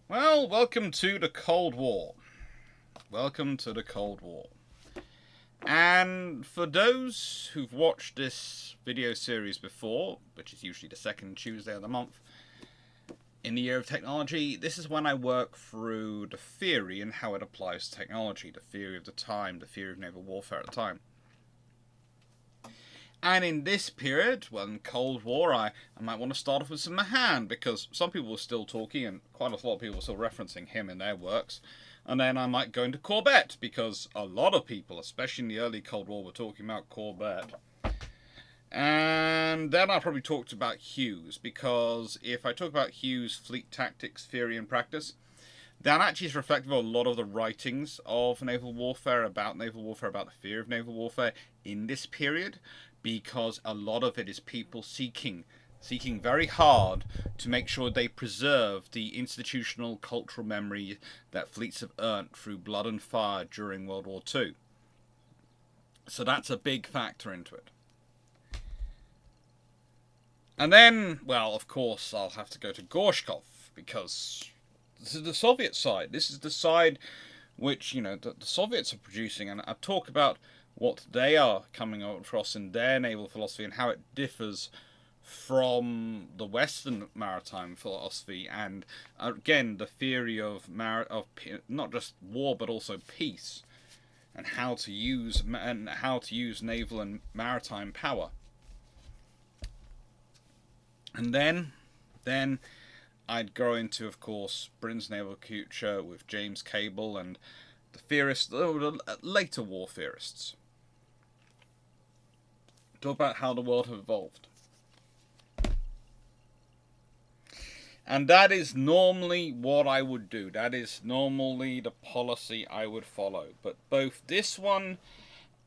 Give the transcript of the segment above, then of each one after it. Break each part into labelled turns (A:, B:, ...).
A: Well, welcome to the Cold War. Welcome to the Cold War. And for those who've watched this video series before, which is usually the second Tuesday of the month, in the year of technology, this is when I work through the theory and how it applies to technology, the theory of the time, the theory of naval warfare at the time. And in this period, well, in Cold War, I might want to start off with some Mahan, because some people were still talking, and quite a lot of people were still referencing him in their works. And then I might go into Corbett, because a lot of people, especially in the early Cold War, were talking about Corbett. And then I probably talked about Hughes, because if I talk about Hughes' fleet tactics, theory, and practice, that actually is reflective of a lot of the writings of naval warfare, about the fear of naval warfare in this period, because a lot of it is people seeking very hard to make sure they preserve the institutional cultural memory that fleets have earned through blood and fire during World War II. So that's a big factor into it. And then, well, of course, I'll have to go to Gorshkov, because this is the Soviet side. This is the side which, the Soviets are producing. And I've talked about what they are coming across in their naval philosophy and how it differs from the Western maritime philosophy, and again the theory of not just war but also peace, and how to use naval and maritime power. And then I'd go into, of course, Britain's naval future with James Cable and the theorists, the later war theorists. Talk about how the world has evolved. And that is normally what I would do. That is normally the policy I would follow. But both this one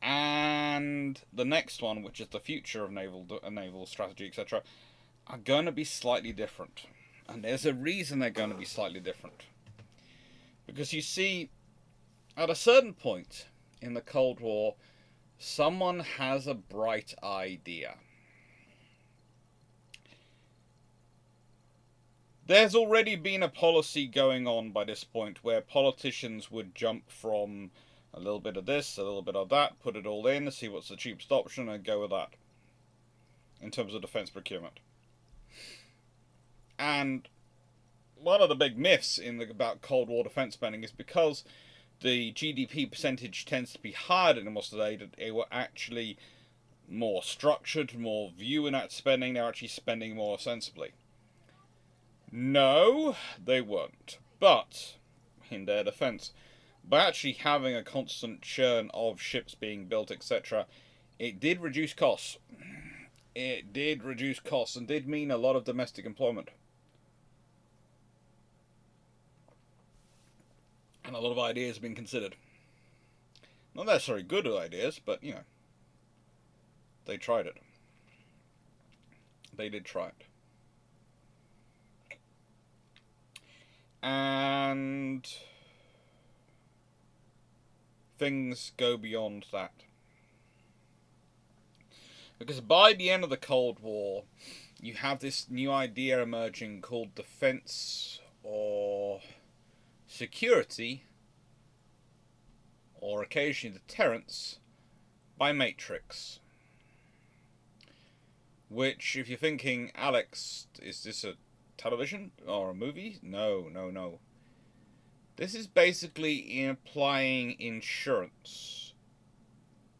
A: and the next one, which is the future of naval strategy, etc., are going to be slightly different. And there's a reason they're going to be slightly different. Because you see, at a certain point in the Cold War, someone has a bright idea. There's already been a policy going on by this point where politicians would jump from a little bit of this, a little bit of that, put it all in, see what's the cheapest option, and go with that in terms of defense procurement. And one of the big myths about Cold War defense spending is because the GDP percentage tends to be higher than it was today, that they were actually more structured, more viewing that spending, they're actually spending more sensibly. No, they weren't. But, in their defense, by actually having a constant churn of ships being built, etc., it did reduce costs. It did reduce costs and did mean a lot of domestic employment. And a lot of ideas have been considered. Not necessarily good ideas, but, they tried it. They did try it. And things go beyond that. Because by the end of the Cold War, you have this new idea emerging called defense or security, or occasionally deterrence, by matrix. Which, if you're thinking, Alex, is this a television or a movie? No. This is basically applying insurance.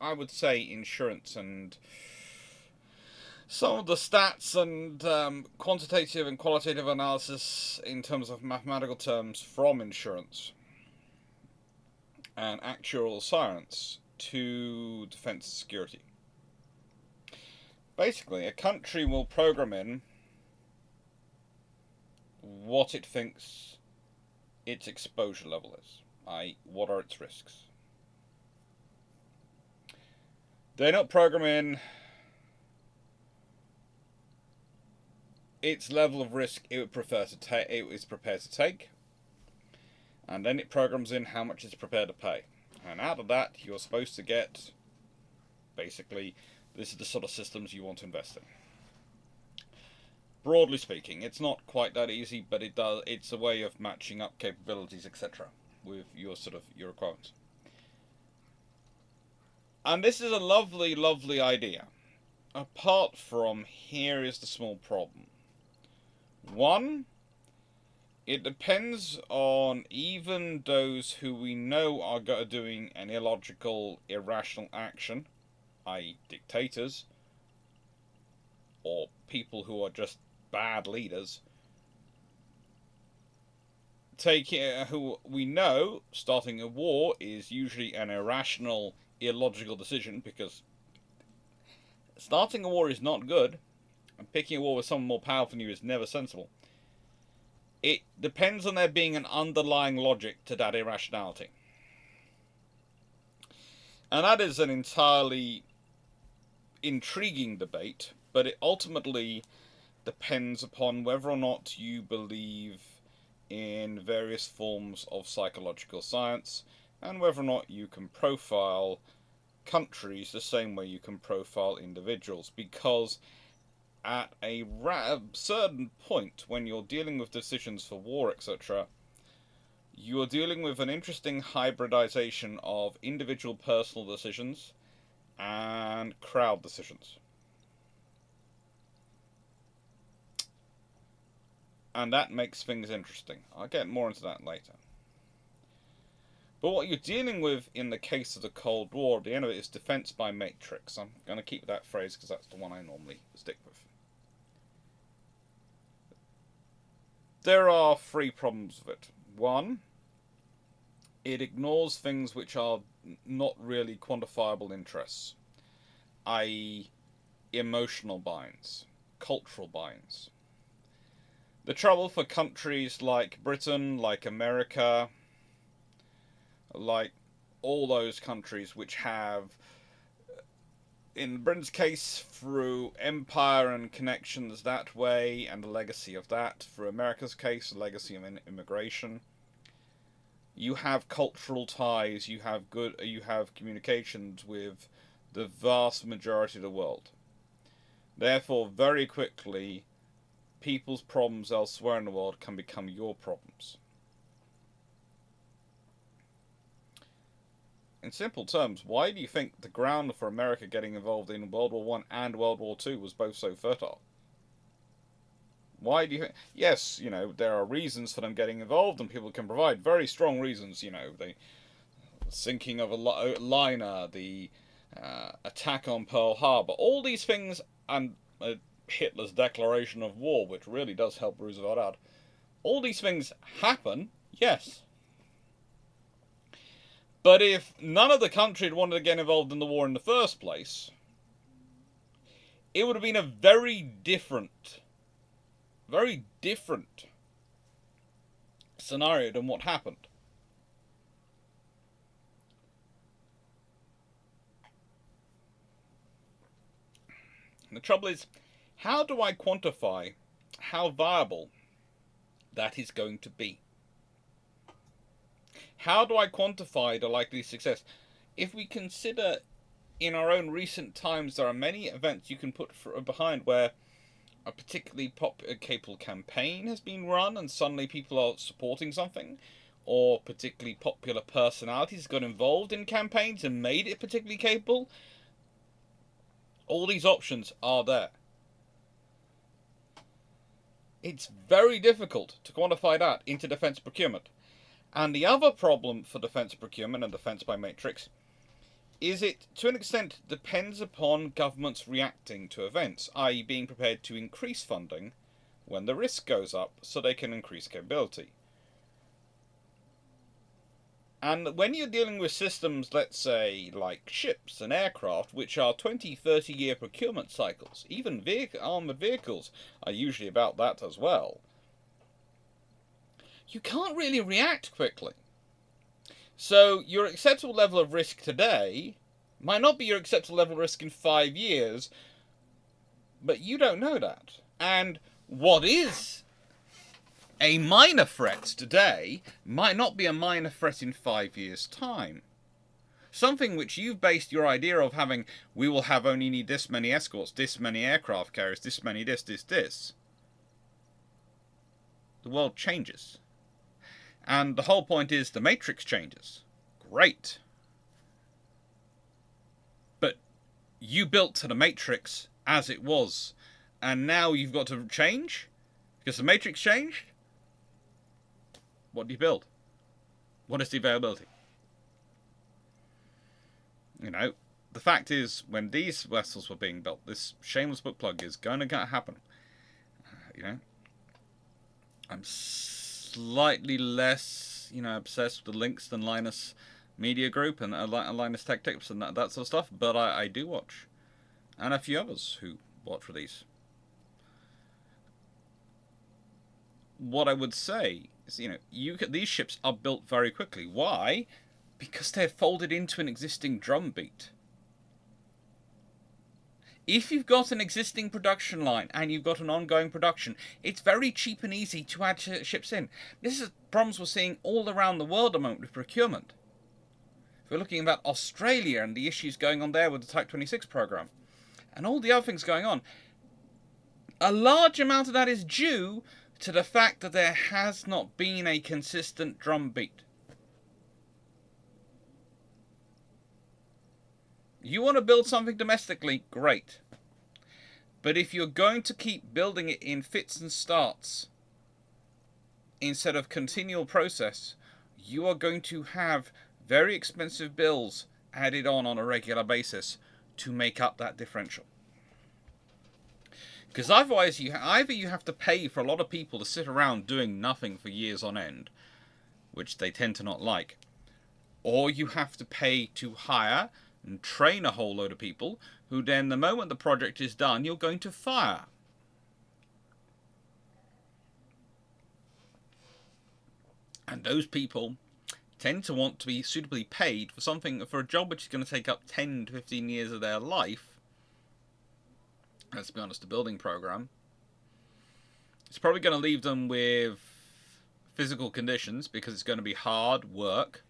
A: I would say insurance, and some of the stats and quantitative and qualitative analysis in terms of mathematical terms from insurance and actual science to defense and security. Basically, a country will program in what it thinks its exposure level is, i.e., what are its risks. They don't program in its level of risk it is prepared to take, and then it programs in how much it's prepared to pay. And out of that, you're supposed to get, basically, this is the sort of systems you want to invest in. Broadly speaking, it's not quite that easy, but it's a way of matching up capabilities, etc., with your requirements. And this is a lovely, lovely idea. Apart from, here is the small problem. One, it depends on even those who we know are doing an illogical, irrational action, i.e., dictators, or people who are just bad leaders, who we know starting a war is usually an irrational, illogical decision, because starting a war is not good, and picking a war with someone more powerful than you is never sensible. It depends on there being an underlying logic to that irrationality. And that is an entirely intriguing debate, but it ultimately depends upon whether or not you believe in various forms of psychological science, and whether or not you can profile countries the same way you can profile individuals, because at a certain point, when you're dealing with decisions for war, etc., you are dealing with an interesting hybridization of individual personal decisions and crowd decisions. And that makes things interesting. I'll get more into that later. But what you're dealing with in the case of the Cold War, at the end of it, is defense by matrix. I'm going to keep that phrase because that's the one I normally stick with. There are three problems with it. One, it ignores things which are not really quantifiable interests, i.e., emotional binds, cultural binds. The trouble for countries like Britain, like America, like all those countries which have, in Britain's case, through empire and connections that way, and the legacy of that, through America's case, the legacy of immigration, you have cultural ties, you have communications with the vast majority of the world. Therefore, very quickly, people's problems elsewhere in the world can become your problems. In simple terms, why do you think the ground for America getting involved in World War I and World War II was both so fertile? Why do you think? Yes, there are reasons for them getting involved, and people can provide very strong reasons. The sinking of a liner, the attack on Pearl Harbor, all these things, and Hitler's declaration of war, which really does help Roosevelt out. All these things happen, yes. But if none of the country had wanted to get involved in the war in the first place, it would have been a very different scenario than what happened. And the trouble is, how do I quantify how viable that is going to be? How do I quantify the likely success? If we consider in our own recent times, there are many events you can put behind where a particularly capable campaign has been run and suddenly people are supporting something, or particularly popular personalities got involved in campaigns and made it particularly capable. All these options are there. It's very difficult to quantify that into defense procurement. And the other problem for defense procurement and defense by matrix is it, to an extent, depends upon governments reacting to events, i.e. being prepared to increase funding when the risk goes up so they can increase capability. And when you're dealing with systems, let's say, like ships and aircraft, which are 20, 30-year procurement cycles, even armoured vehicles are usually about that as well, you can't really react quickly. So your acceptable level of risk today might not be your acceptable level of risk in 5 years, but you don't know that. And what is a minor threat today might not be a minor threat in 5 years' time. Something which you've based your idea of having, we will have only need this many escorts, this many aircraft carriers, this many this. the world changes. And the whole point is the Matrix changes. Great. But you built to the Matrix as it was, and now you've got to change? Because the Matrix changed? What do you build? What is the availability? You know, the fact is, when these vessels were being built, this shameless book plug is going to happen. You know, I'm slightly less, obsessed with the Links than Linus Media Group and Linus Tech Tips and that sort of stuff, but I do watch. And a few others who watch for these. What I would say is, these ships are built very quickly. Why? Because they're folded into an existing drumbeat. If you've got an existing production line and you've got an ongoing production, it's very cheap and easy to add ships in. This is problems we're seeing all around the world at the moment with procurement. If we're looking at Australia and the issues going on there with the Type 26 program, and all the other things going on, a large amount of that is due to the fact that there has not been a consistent drumbeat. You want to build something domestically, great. But if you're going to keep building it in fits and starts, instead of continual process, you are going to have very expensive bills added on a regular basis to make up that differential. Because otherwise, either you have to pay for a lot of people to sit around doing nothing for years on end, which they tend to not like, or you have to pay to hire and train a whole load of people who then, the moment the project is done, you're going to fire. And those people tend to want to be suitably paid for a job which is going to take up 10 to 15 years of their life. Let's be honest, the building program. It's probably going to leave them with physical conditions because it's going to be hard work.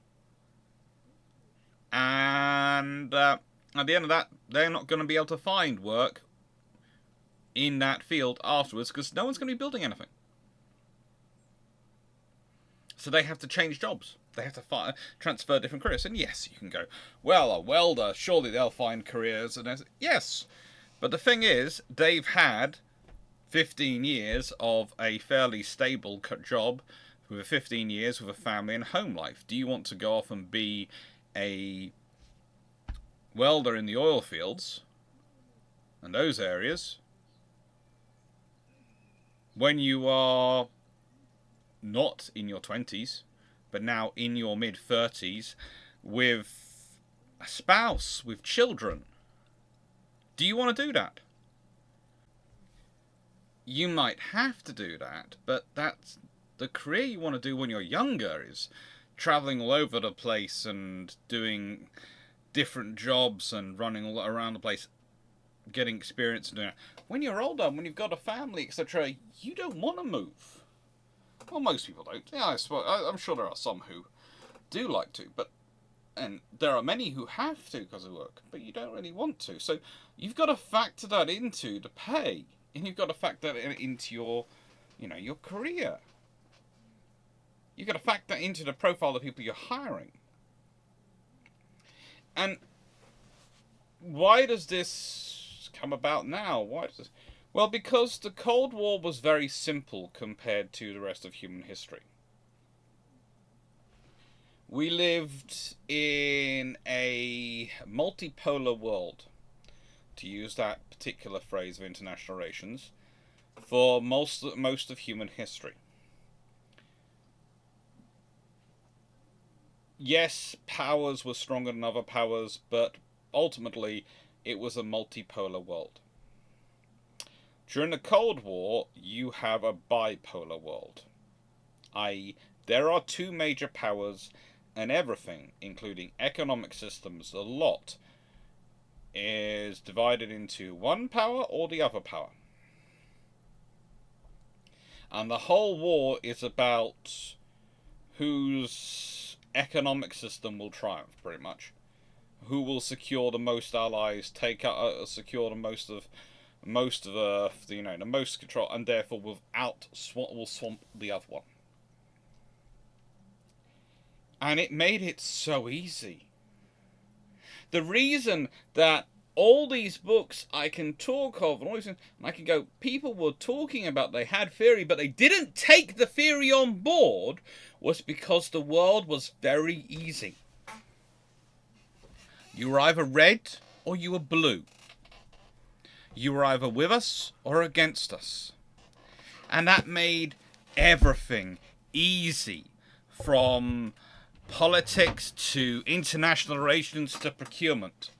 A: And at the end of that, they're not going to be able to find work in that field afterwards because no one's going to be building anything. So they have to change jobs. They have to transfer different careers. And yes, you can go, well, a welder, surely they'll find careers. And yes, but the thing is, they've had 15 years of a fairly stable job with 15 years with a family and home life. Do you want to go off and be a welder in the oil fields and those areas when you are not in your 20s but now in your mid-30s with a spouse, with children? Do you want to do that? You might have to do that, but that's the career you want to do when you're younger, is traveling all over the place and doing different jobs and running all around the place, getting experience and doing it. When you're older, when you've got a family, etc., you don't want to move. Well, most people don't. Yeah, I suppose, I'm sure there are some who do like to, and there are many who have to because of work, but you don't really want to. So you've got to factor that into the pay, and you've got to factor that into your career. You've got to factor into the profile of the people you're hiring. And why does this come about now? Well, because the Cold War was very simple compared to the rest of human history. We lived in a multipolar world, to use that particular phrase of international relations, for most of human history. Yes, powers were stronger than other powers, but ultimately it was a multipolar world. During the Cold War, you have a bipolar world, i.e., there are two major powers, and everything, including economic systems, a lot, is divided into one power or the other power. And the whole war is about whose economic system will triumph, pretty much. Who will secure the most allies, secure the most of most of Earth, the most control, and therefore will swamp the other one. And it made it so easy. The reason that all these books I can talk of, and all these things, and I can go, people were talking about they had theory, but they didn't take the theory on board, was because the world was very easy. You were either red or you were blue. You were either with us or against us. And that made everything easy, from politics to international relations to procurement.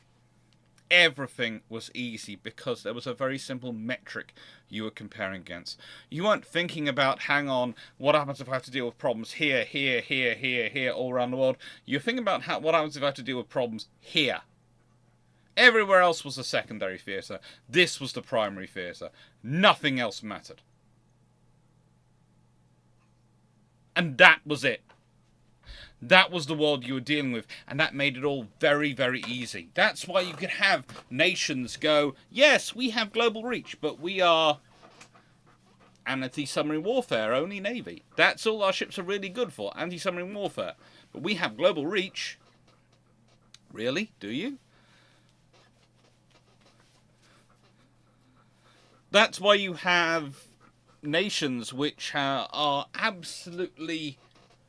A: Everything was easy because there was a very simple metric you were comparing against. You weren't thinking about, hang on, what happens if I have to deal with problems here, here, here, here, here, all around the world. You're thinking about what happens if I have to deal with problems here. Everywhere else was a secondary theatre. This was the primary theatre. Nothing else mattered. And that was it. That was the world you were dealing with, and that made it all very, very easy. That's why you could have nations go, yes, we have global reach, but we are anti-submarine warfare, only Navy. That's all our ships are really good for, anti-submarine warfare. But we have global reach. Really? Do you? That's why you have nations which are absolutely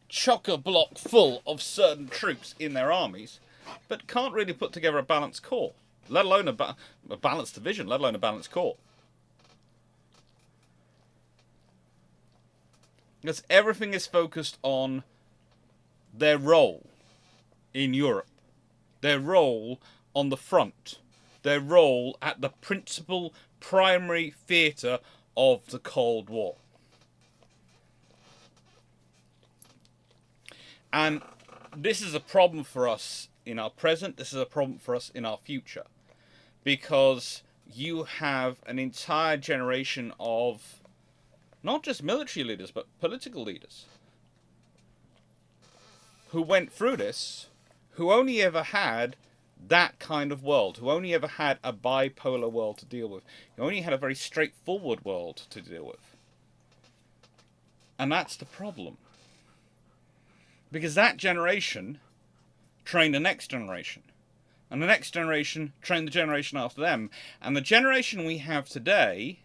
A: chock-a-block full of certain troops in their armies, but can't really put together a balanced corps, let alone a balanced division, let alone a balanced corps. Because everything is focused on their role in Europe, their role on the front, their role at the principal primary theatre of the Cold War. And this is a problem for us in our present, this is a problem for us in our future. Because you have an entire generation of not just military leaders, but political leaders who went through this, who only ever had that kind of world, who only ever had a bipolar world to deal with, who only had a very straightforward world to deal with. And that's the problem. Because that generation trained the next generation. And the next generation trained the generation after them. And the generation we have today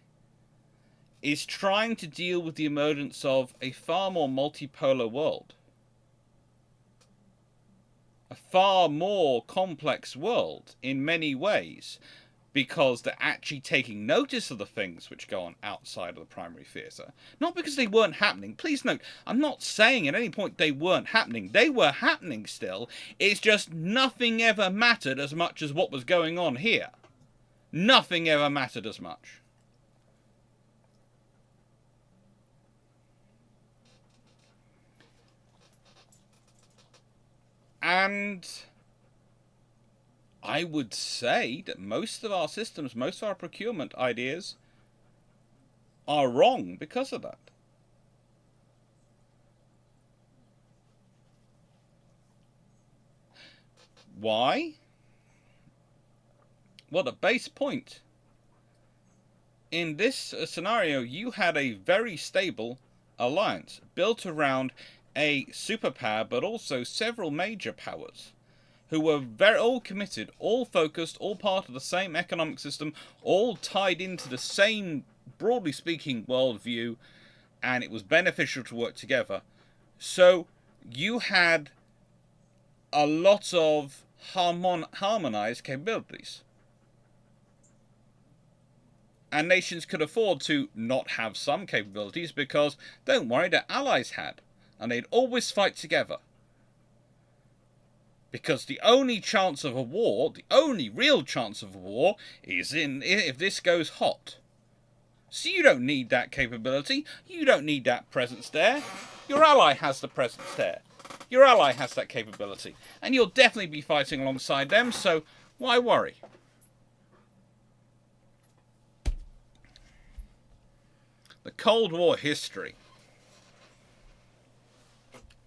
A: is trying to deal with the emergence of a far more multipolar world. A far more complex world in many ways. Because they're actually taking notice of the things which go on outside of the primary theatre. Not because they weren't happening. Please note, I'm not saying at any point they weren't happening. They were happening still. It's just nothing ever mattered as much as what was going on here. Nothing ever mattered as much. And I would say that most of our systems, most of our procurement ideas are wrong because of that. Why? Well, the base point. In this scenario, you had a very stable alliance built around a superpower, but also several major powers, who were all committed, all focused, all part of the same economic system, all tied into the same, broadly speaking, worldview, and it was beneficial to work together. So you had a lot of harmonized capabilities. And nations could afford to not have some capabilities because, don't worry, their allies had. And they'd always fight together. Because the only chance of a war, the only real chance of a war, is if this goes hot. So you don't need that capability. You don't need that presence there. Your ally has the presence there. Your ally has that capability. And you'll definitely be fighting alongside them, so why worry? The Cold War history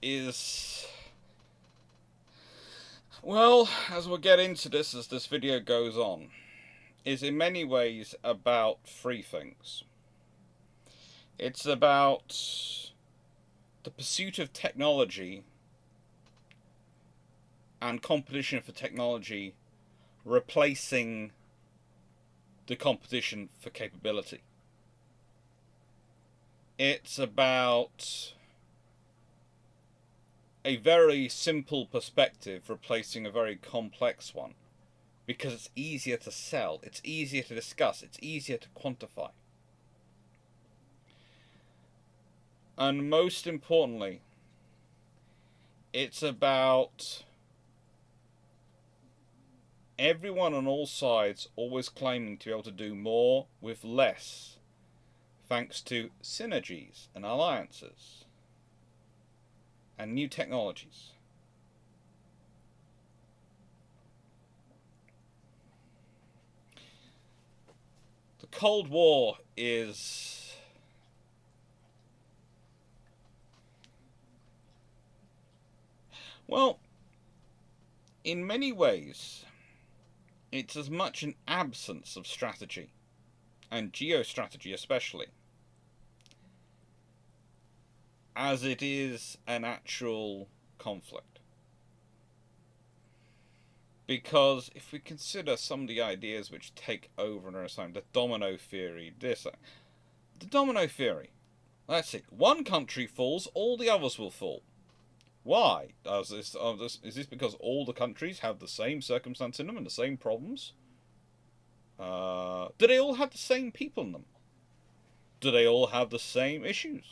A: is... Well, as we'll get into this as this video goes on, is in many ways about three things. It's about the pursuit of technology and competition for technology replacing the competition for capability. It's about a very simple perspective replacing a very complex one, because it's easier to sell, it's easier to discuss, it's easier to quantify. And most importantly, it's about everyone on all sides always claiming to be able to do more with less, thanks to synergies and alliances and new technologies. The Cold War is well, in many ways, it's as much an absence of strategy, and geostrategy especially, as it is an actual conflict. Because if we consider some of the ideas which take over in our time, the domino theory, the domino theory. Let's see. One country falls, all the others will fall. Why? Is this because all the countries have the same circumstance in them and the same problems? Do they all have the same people in them? Do they all have the same issues?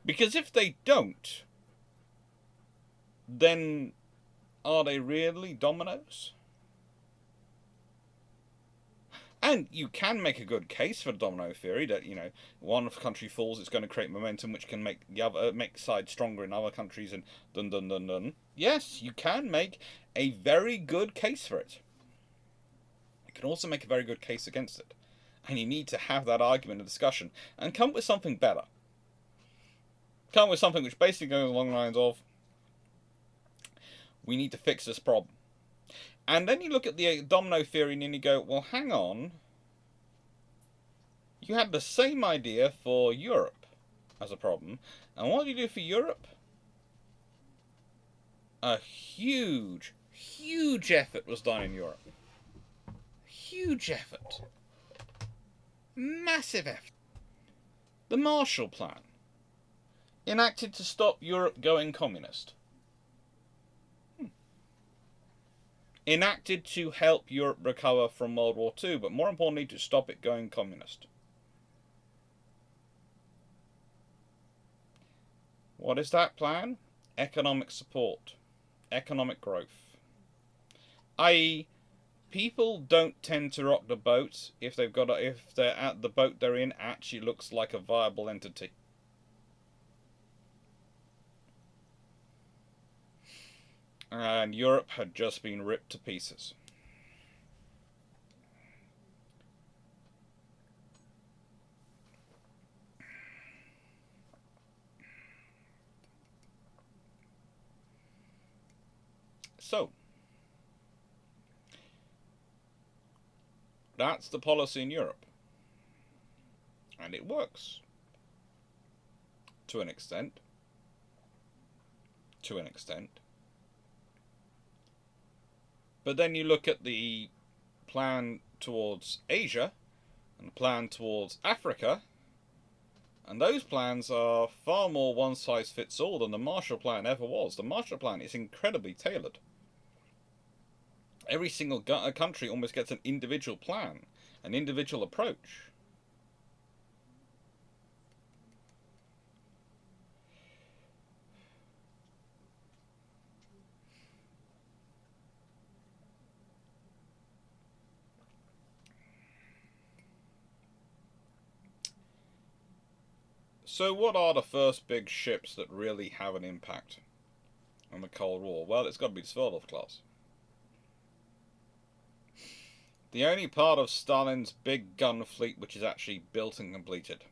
A: Because if they don't, then are they really dominoes? And you can make a good case for the domino theory that, you know, one country falls, it's going to create momentum which can make the other make sides stronger in other countries, and dun dun dun dun. Yes, you can make a very good case for it. You can also make a very good case against it. And you need to have that argument and discussion and come up with something better. Come up with something which basically goes along the lines of, we need to fix this problem. And then you look at the domino theory and then you go, well, hang on. You had the same idea for Europe as a problem. And what did you do for Europe? A huge, huge effort was done in Europe. Huge effort. Massive effort. The Marshall Plan, enacted to stop Europe going communist. Enacted to help Europe recover from World War II, but more importantly to stop it going communist. What is that plan? Economic support. Economic growth. I.e., people don't tend to rock the boat if the boat they're in actually looks like a viable entity. And Europe had just been ripped to pieces. So, that's the policy in Europe. And it works. To an extent. To an extent. But then you look at the plan towards Asia and the plan towards Africa, and those plans are far more one-size-fits-all than the Marshall Plan ever was. The Marshall Plan is incredibly tailored. Every single country almost gets an individual plan, an individual approach. So what are the first big ships that really have an impact on the Cold War? Well, it's got to be the Sverdlov class. The only part of Stalin's big gun fleet which is actually built and completed.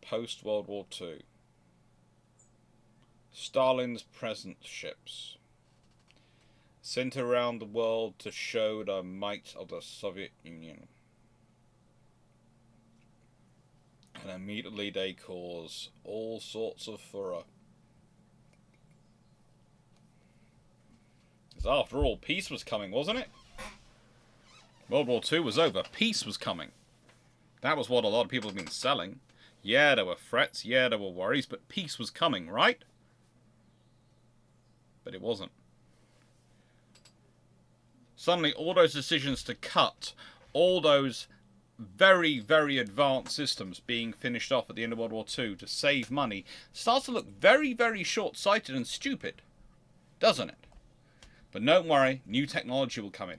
A: Post-World War II. Stalin's present ships sent around the world to show the might of the Soviet Union. And immediately they cause all sorts of furor. Because after all, peace was coming, wasn't it? World War II was over. Peace was coming. That was what a lot of people have been selling. Yeah, there were threats. Yeah, there were worries. But peace was coming, right? But it wasn't. Suddenly, all those decisions to cut all those very, very advanced systems being finished off at the end of World War II to save money starts to look very, very short-sighted and stupid, doesn't it? But don't worry, new technology will come in.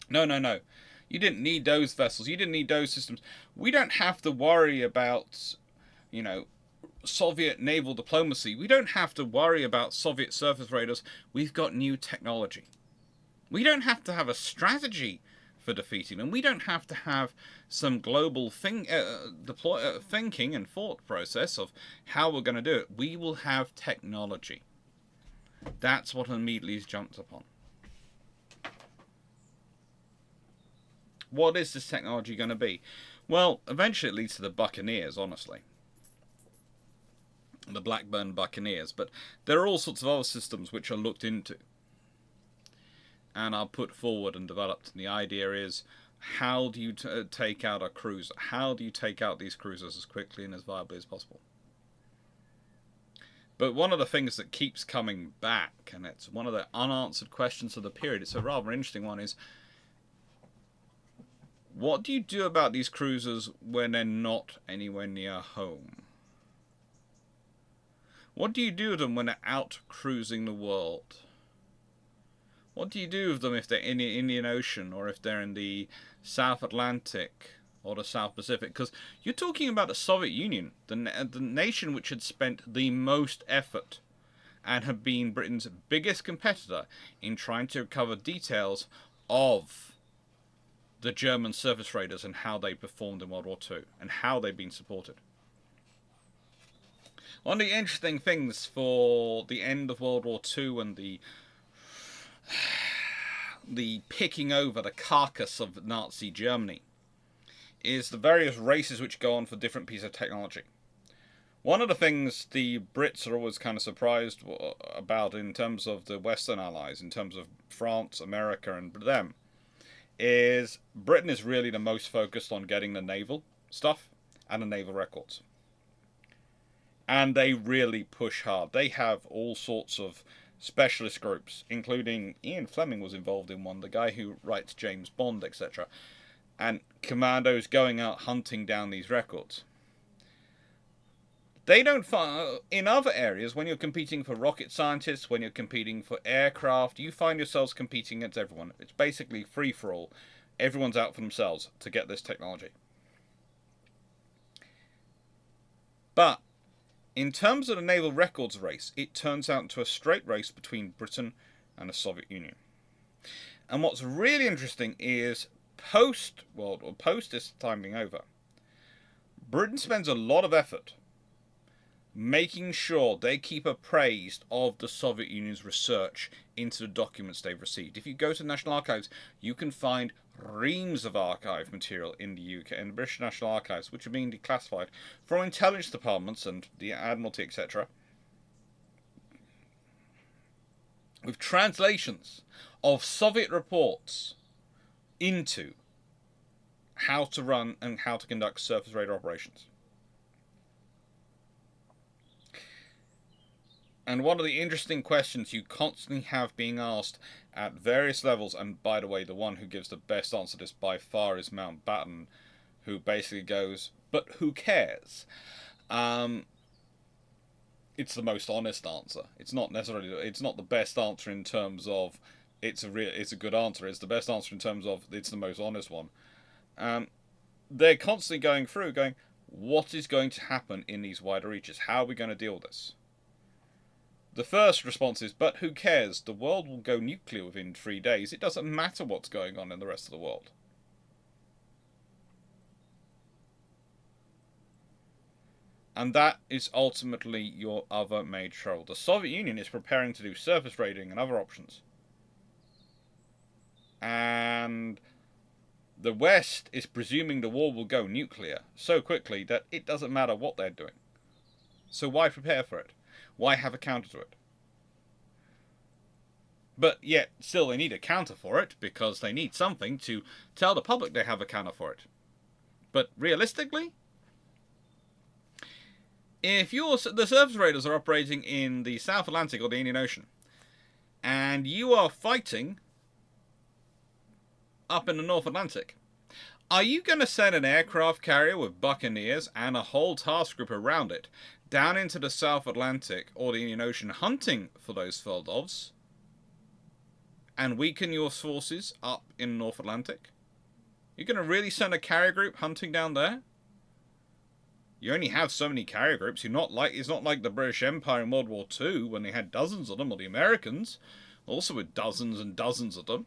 A: No, no, no. You didn't need those vessels. You didn't need those systems. We don't have to worry about, Soviet naval diplomacy. We don't have to worry about Soviet surface raiders. We've got new technology. We don't have to have a strategy for defeating them. We don't have to have some global thinking and thought process of how we're going to do it. We will have technology. That's what immediately is jumped upon. What is this technology going to be? Well, eventually it leads to the Buccaneers, honestly. The Blackburn Buccaneers. But there are all sorts of other systems which are looked into and are put forward and developed. And the idea is, how do you take out a cruiser? How do you take out these cruisers as quickly and as viably as possible? But one of the things that keeps coming back, and it's one of the unanswered questions of the period, it's a rather interesting one, is what do you do about these cruisers when they're not anywhere near home? What do you do with them when they're out cruising the world? What do you do with them if they're in the Indian Ocean, or if they're in the South Atlantic or the South Pacific? Because you're talking about the Soviet Union, the nation which had spent the most effort and had been Britain's biggest competitor in trying to recover details of the German surface raiders and how they performed in World War II and how they've been supported. One of the interesting things for the end of World War II and the picking over the carcass of Nazi Germany is the various races which go on for different pieces of technology. One of the things the Brits are always kind of surprised about in terms of the Western Allies, in terms of France, America, and them, is Britain is really the most focused on getting the naval stuff and the naval records. And they really push hard. They have all sorts of specialist groups, including Ian Fleming was involved in one, the guy who writes James Bond, etc. And commandos going out hunting down these records. They don't find, in other areas, when you're competing for rocket scientists, when you're competing for aircraft, you find yourselves competing against everyone. It's basically free-for-all. Everyone's out for themselves to get this technology. But in terms of the naval records race, it turns out into a straight race between Britain and the Soviet Union. And what's really interesting is post this time being over, Britain spends a lot of effort making sure they keep appraised of the Soviet Union's research into the documents they've received. If you go to the National Archives, you can find reams of archive material in the UK and the British National Archives, which are being declassified from intelligence departments and the Admiralty, etc., with translations of Soviet reports into how to run and how to conduct surface radar operations. And one of the interesting questions you constantly have being asked at various levels, and by the way, the one who gives the best answer to this by far is Mountbatten, who basically goes, but who cares? It's the most honest answer. It's not the best answer in terms of it's a good answer. It's the best answer in terms of it's the most honest one. They're constantly going, what is going to happen in these wider reaches? How are we going to deal with this? The first response is, but who cares? The world will go nuclear within 3 days. It doesn't matter what's going on in the rest of the world. And that is ultimately your other major trouble. The Soviet Union is preparing to do surface raiding and other options. And the West is presuming the war will go nuclear so quickly that it doesn't matter what they're doing. So why prepare for it? Why have a counter to it? But yet, still they need a counter for it, because they need something to tell the public they have a counter for it. But realistically, if the surface raiders are operating in the South Atlantic or the Indian Ocean, and you are fighting up in the North Atlantic, are you going to send an aircraft carrier with buccaneers and a whole task group around it down into the South Atlantic or the Indian Ocean hunting for those Feldovs and weaken your forces up in the North Atlantic? You're going to really send a carrier group hunting down there? You only have so many carrier groups. It's not like the British Empire in World War II when they had dozens of them, or the Americans, also with dozens and dozens of them.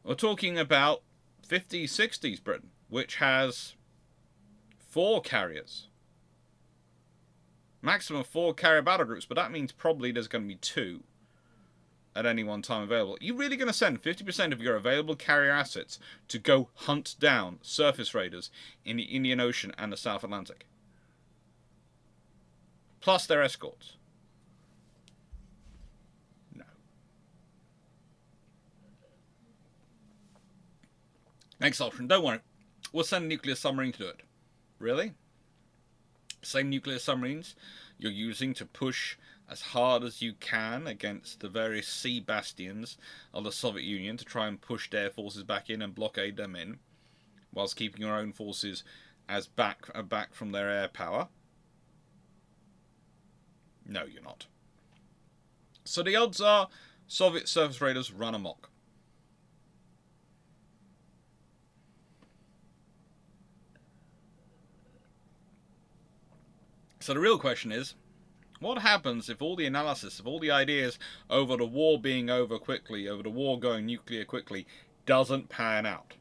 A: We're talking about 50s, 60s Britain, which has 4 carriers. Maximum 4 carrier battle groups, but that means probably there's going to be 2 at any one time available. You're really going to send 50% of your available carrier assets to go hunt down surface raiders in the Indian Ocean and the South Atlantic? Plus their escorts. No. Next option, don't worry. We'll send a nuclear submarine to do it. Really? Same nuclear submarines you're using to push as hard as you can against the various sea bastions of the Soviet Union to try and push their forces back in and blockade them in, whilst keeping your own forces as back from their air power? No, you're not. So the odds are Soviet surface raiders run amok. So the real question is, what happens if all the analysis of all the ideas over the war being over quickly, over the war going nuclear quickly, doesn't pan out?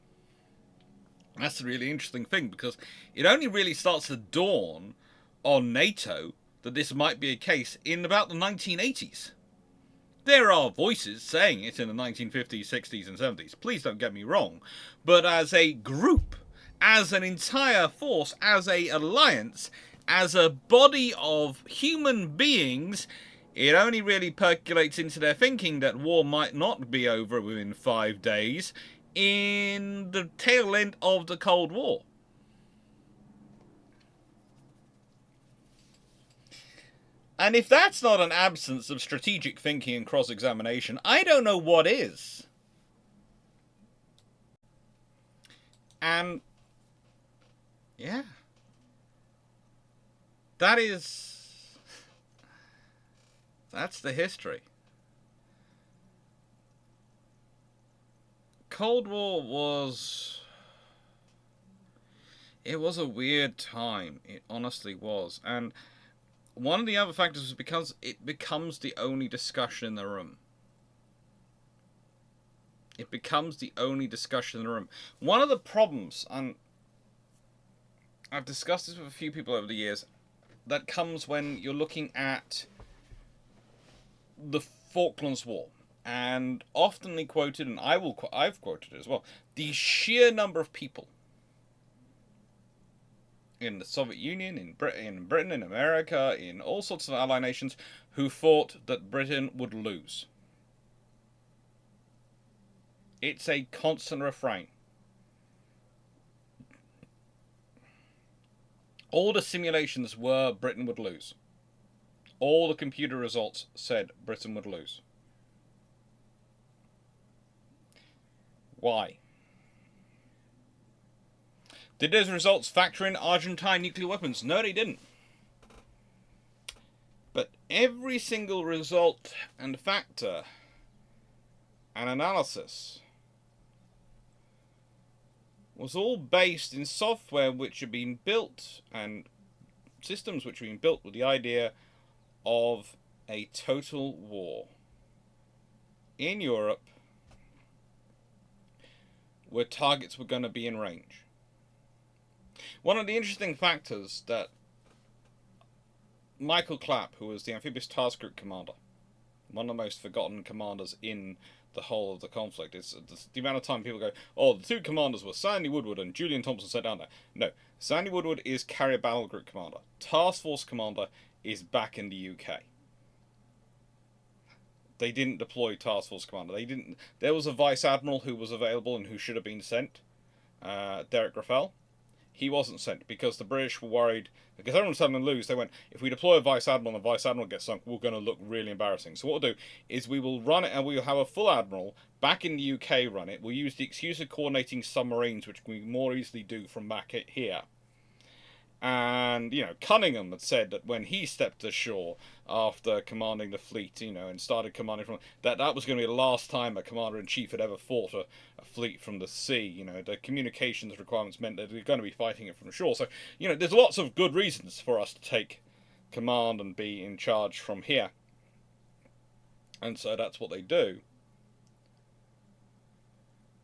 A: And that's the really interesting thing, because it only really starts to dawn on NATO that this might be a case in about the 1980s. There are voices saying it in the 1950s, 60s and 70s, please don't get me wrong, but as a group, as an entire force, as a alliance, as a body of human beings, it only really percolates into their thinking that war might not be over within 5 days in the tail end of the Cold War. And if that's not an absence of strategic thinking and cross-examination, I don't know what is. And yeah, that's the history. Cold War was a weird time. It honestly was. And one of the other factors was because it becomes the only discussion in the room. It becomes the only discussion in the room. One of the problems, and I've discussed this with a few people over the years, that comes when you're looking at the Falklands War, and oftenly quoted, and I've quoted it as well, the sheer number of people in the Soviet Union, in Britain, in America, in all sorts of allied nations, who thought that Britain would lose. It's a constant refrain. All the simulations were Britain would lose. All the computer results said Britain would lose. Why? Did those results factor in Argentine nuclear weapons? No, they didn't. But every single result and factor and analysis was all based in software which had been built and systems which had been built with the idea of a total war in Europe where targets were going to be in range. One of the interesting factors that Michael Clarke, who was the Amphibious Task Group commander, one of the most forgotten commanders in the whole of the conflict. It's the amount of time people go, oh, the two commanders were Sandy Woodward and Julian Thompson sat down there. No, Sandy Woodward is Carrier Battle Group commander. Task Force commander is back in the UK. They didn't deploy Task Force commander. They didn't. There was a Vice Admiral who was available and who should have been sent, Derek Graffel. He wasn't sent because the British were worried, because everyone was telling them to lose. They went, if we deploy a Vice Admiral and the Vice Admiral gets sunk, we're going to look really embarrassing. So what we'll do is we will run it and we'll have a full Admiral back in the UK run it. We'll use the excuse of coordinating submarines, which we more easily do from back here. And, Cunningham had said that when he stepped ashore after commanding the fleet, and started commanding from that was going to be the last time a commander-in-chief had ever fought a fleet from the sea. The communications requirements meant that they're going to be fighting it from shore. So, there's lots of good reasons for us to take command and be in charge from here. And so that's what they do.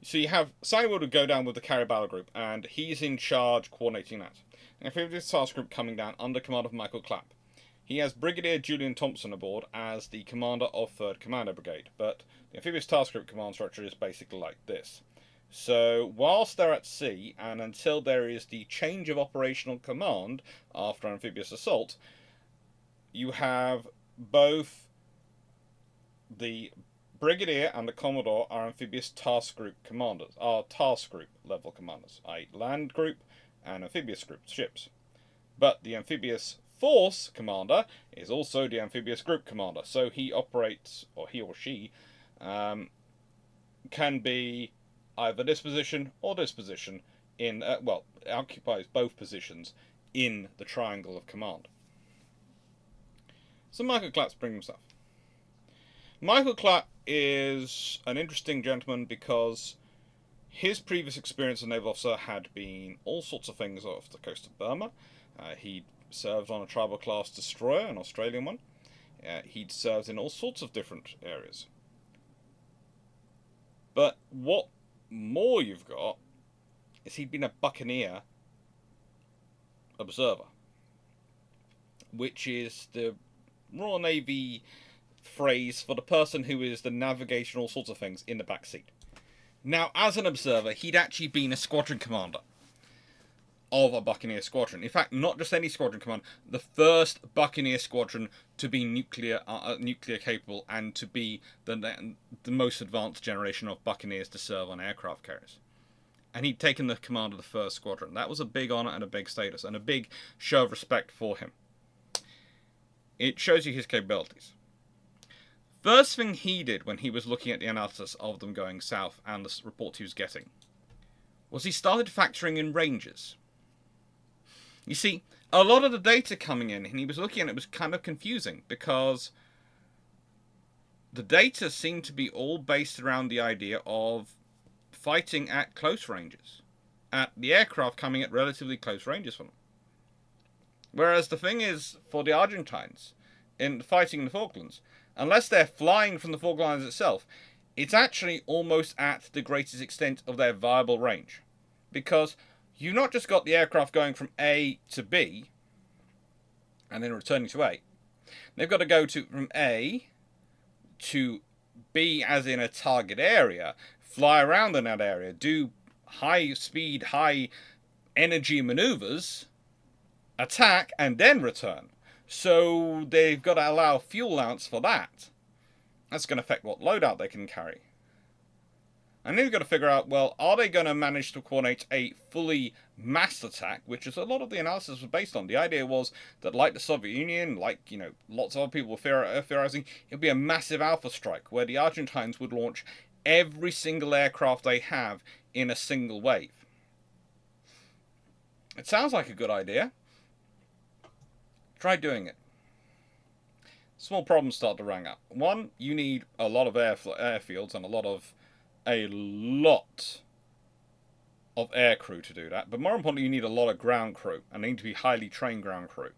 A: So you have Sandy Woodward go down with the Carrier Battle Group, and he's in charge coordinating that. And if this task group coming down under command of Michael Clarke, he has Brigadier Julian Thompson aboard as the commander of 3rd Commando Brigade. But the Amphibious Task Group command structure is basically like this. So whilst they're at sea, and until there is the change of operational command after amphibious assault, you have both the Brigadier and the Commodore are Amphibious Task Group commanders, are Task Group level commanders, i.e. Land Group and Amphibious Group ships. But the Amphibious Force commander is also the Amphibious Group commander, so he operates, or he or she, can be either this position or this position in, occupies both positions in the triangle of command. So Michael Clarke's bringing himself. Michael Clarke is an interesting gentleman because his previous experience as a naval officer had been all sorts of things off the coast of Burma. He'd served on a tribal class destroyer, an Australian one. He'd served in all sorts of different areas. But what more you've got is he'd been a buccaneer observer, which is the Royal Navy phrase for the person who is the navigation, all sorts of things, in the back seat. Now, as an observer, he'd actually been a squadron commander of a Buccaneer squadron. In fact, not just any squadron command, the first Buccaneer squadron to be nuclear capable and to be the most advanced generation of Buccaneers to serve on aircraft carriers. And he'd taken the command of the first squadron. That was a big honour and a big status and a big show of respect for him. It shows you his capabilities. First thing he did when he was looking at the analysis of them going south and the reports he was getting was he started factoring in ranges. You see, a lot of the data coming in, and he was looking at it, was kind of confusing because the data seemed to be all based around the idea of fighting at close ranges, at the aircraft coming at relatively close ranges from them. Whereas the thing is, for the Argentines, in fighting in the Falklands, unless they're flying from the Falklands itself, it's actually almost at the greatest extent of their viable range. Because you've not just got the aircraft going from A to B, and then returning to A. They've got to go from A to B as in a target area, fly around in that area, do high speed, high energy maneuvers, attack, and then return. So they've got to allow fuel allowance for that. That's going to affect what loadout they can carry. And then you've got to figure out, well, are they going to manage to coordinate a fully massed attack, which is a lot of the analysis was based on. The idea was that, like the Soviet Union, like, lots of other people were theorizing, it would be a massive alpha strike, where the Argentines would launch every single aircraft they have in a single wave. It sounds like a good idea. Try doing it. Small problems start to ring up. One, you need a lot of airfields and a lot of air crew to do that. But more importantly, you need a lot of ground crew, and they need to be highly trained ground crew.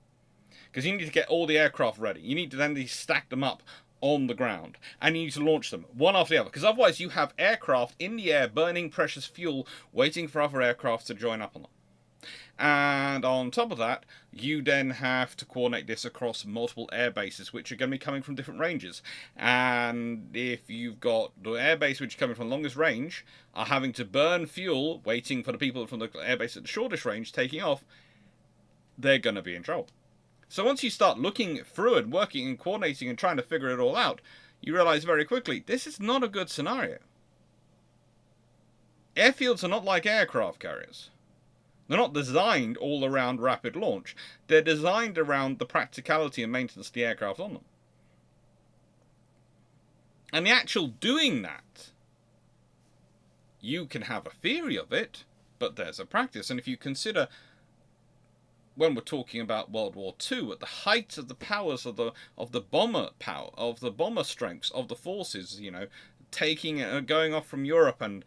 A: Because you need to get all the aircraft ready. You need to then stack them up on the ground, and you need to launch them one after the other. Because otherwise, you have aircraft in the air burning precious fuel, waiting for other aircraft to join up on them. And on top of that, you then have to coordinate this across multiple air bases, which are going to be coming from different ranges. And if you've got the air base which is coming from the longest range, are having to burn fuel, waiting for the people from the air base at the shortest range taking off, they're going to be in trouble. So once you start looking through it, working and coordinating and trying to figure it all out, you realize very quickly this is not a good scenario. Airfields are not like aircraft carriers. They're not designed all around rapid launch. They're designed around the practicality and maintenance of the aircraft on them. And the actual doing that, you can have a theory of it, but there's a practice. And if you consider, when we're talking about World War II, at the height of the powers of the bomber power, of the bomber strengths of the forces, going off from Europe and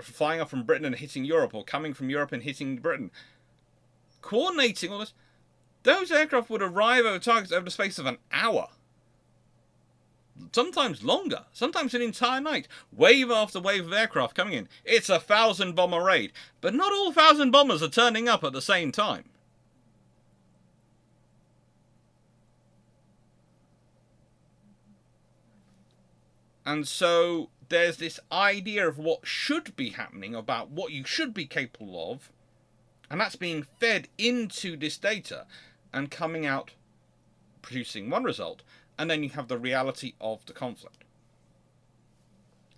A: flying off from Britain and hitting Europe, or coming from Europe and hitting Britain, coordinating all this, those aircraft would arrive over targets over the space of an hour. Sometimes longer, sometimes an entire night. Wave after wave of aircraft coming in. It's a 1,000 bomber raid, but not all 1,000 bombers are turning up at the same time. And so there's this idea of what should be happening, about what you should be capable of, and that's being fed into this data and coming out producing one result, and then you have the reality of the conflict.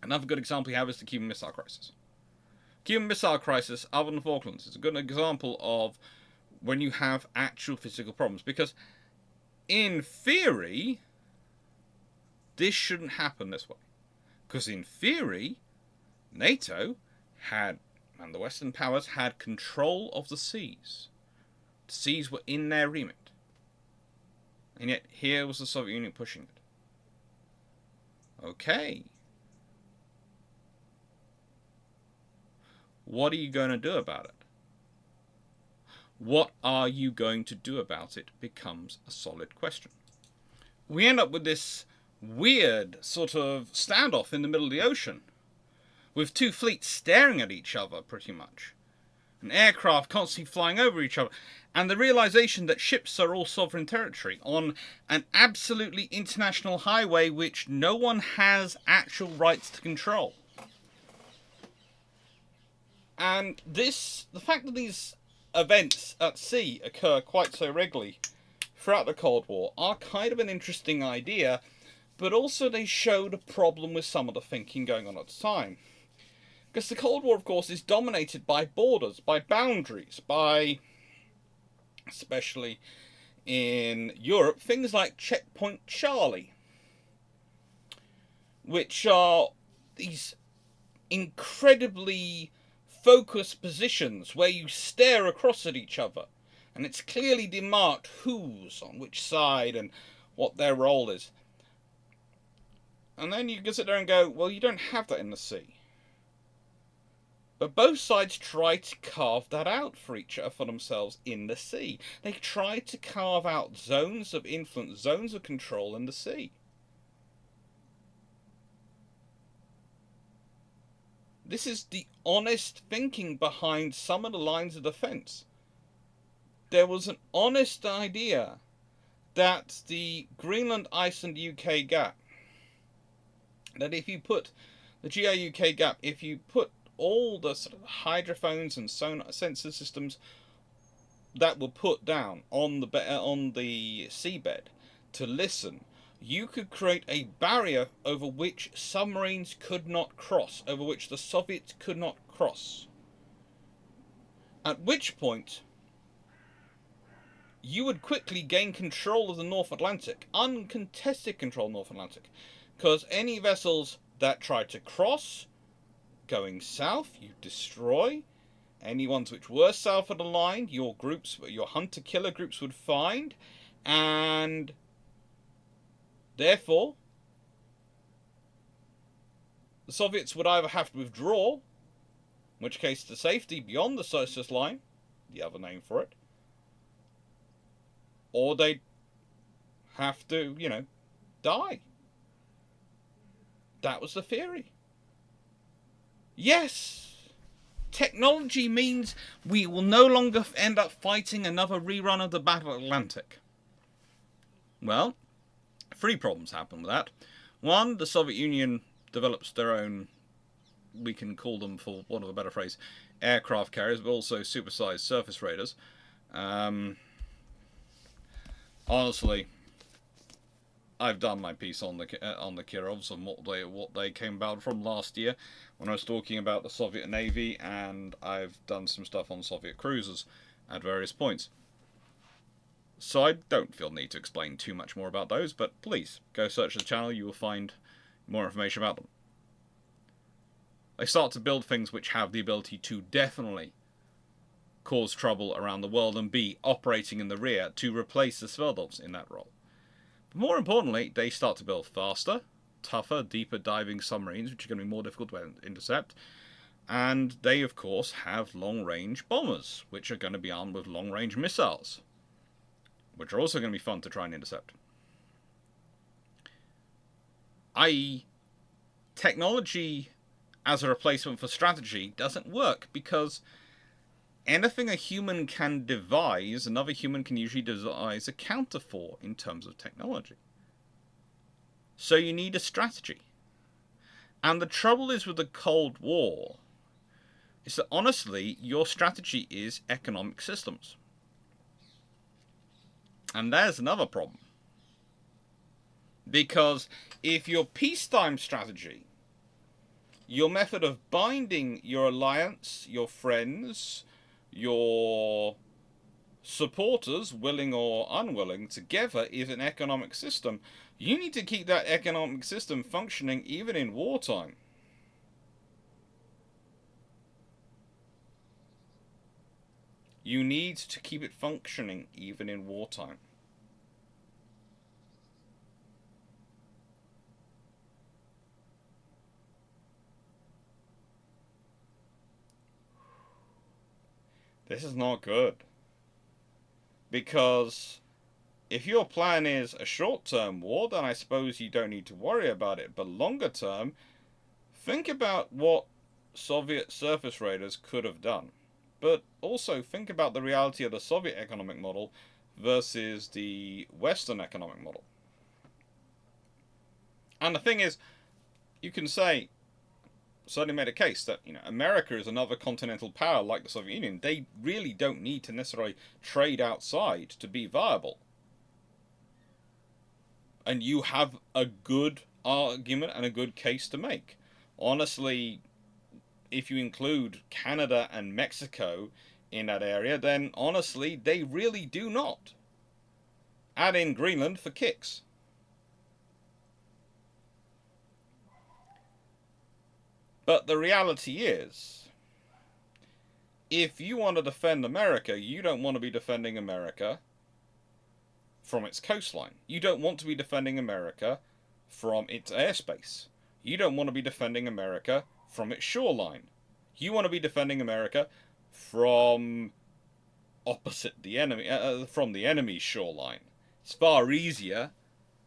A: Another good example you have is the Cuban Missile Crisis. Cuban Missile Crisis, other than the Falklands, is a good example of when you have actual physical problems, because in theory this shouldn't happen this way. Because in theory, NATO had, and the Western powers had, control of the seas. The seas were in their remit. And yet here was the Soviet Union pushing it. Okay. What are you going to do about it? What are you going to do about it becomes a solid question. We end up with this weird sort of standoff in the middle of the ocean, with two fleets staring at each other pretty much, and aircraft constantly flying over each other, and the realization that ships are all sovereign territory on an absolutely international highway which no one has actual rights to control. And the fact that these events at sea occur quite so regularly throughout the Cold War are kind of an interesting idea, but also they showed a problem with some of the thinking going on at the time. Because the Cold War, of course, is dominated by borders, by boundaries, by, especially in Europe, things like Checkpoint Charlie, which are these incredibly focused positions where you stare across at each other, and it's clearly demarked who's on which side and what their role is. And then you can sit there and go, well, you don't have that in the sea. But both sides try to carve that out for themselves in the sea. They try to carve out zones of influence, zones of control in the sea. This is the honest thinking behind some of the lines of defense. There was an honest idea that the Greenland, Iceland, UK gap, that if you put the GI-UK gap, if you put all the sort of hydrophones and sonar sensor systems that were put down on the seabed to listen, you could create a barrier over which submarines could not cross, over which the Soviets could not cross. At which point, you would quickly gain control of the North Atlantic, uncontested control of the North Atlantic, because any vessels that tried to cross, going south, you destroy. Any ones which were south of the line, your hunter-killer groups would find, and therefore the Soviets would either have to withdraw, in which case to safety beyond the Socialist line, the other name for it, or they'd have to, die. That was the theory. Yes, Technology means we will no longer end up fighting another rerun of the Battle Atlantic. Well, three problems happen with that. One, the Soviet Union develops their own, we can call them, for want of a better phrase, aircraft carriers, but also supersized surface raiders. Honestly, I've done my piece on the Kirovs and what they came about from last year when I was talking about the Soviet Navy, and I've done some stuff on Soviet cruisers at various points. So I don't feel the need to explain too much more about those, but please go search the channel, you will find more information about them. They start to build things which have the ability to definitely cause trouble around the world and be operating in the rear to replace the Sverdlovs in that role. But more importantly, they start to build faster, tougher, deeper diving submarines, which are going to be more difficult to intercept. And they, of course, have long-range bombers, which are going to be armed with long-range missiles, which are also going to be fun to try and intercept. i.e., technology as a replacement for strategy doesn't work, because anything a human can devise, another human can usually devise a counter for in terms of technology. So you need a strategy. And the trouble is with the Cold War is that, honestly, your strategy is economic systems. And there's another problem. Because if your peacetime strategy, your method of binding your alliance, your friends, your supporters, willing or unwilling, together is an economic system, you need to keep that economic system functioning even in wartime. You need to keep it functioning even in wartime. This is not good. Because if your plan is a short-term war, then I suppose you don't need to worry about it. But longer term, think about what Soviet surface raiders could have done. But also think about the reality of the Soviet economic model versus the Western economic model. And the thing is, you can say, certainly made a case that, America is another continental power like the Soviet Union. They really don't need to necessarily trade outside to be viable. And you have a good argument and a good case to make. Honestly, if you include Canada and Mexico in that area, then honestly, they really do not. Add in Greenland for kicks. But the reality is, if you want to defend America, you don't want to be defending America from its coastline. You don't want to be defending America from its airspace. You don't want to be defending America from its shoreline. You want to be defending America from opposite the enemy, from the enemy's shoreline. It's far easier,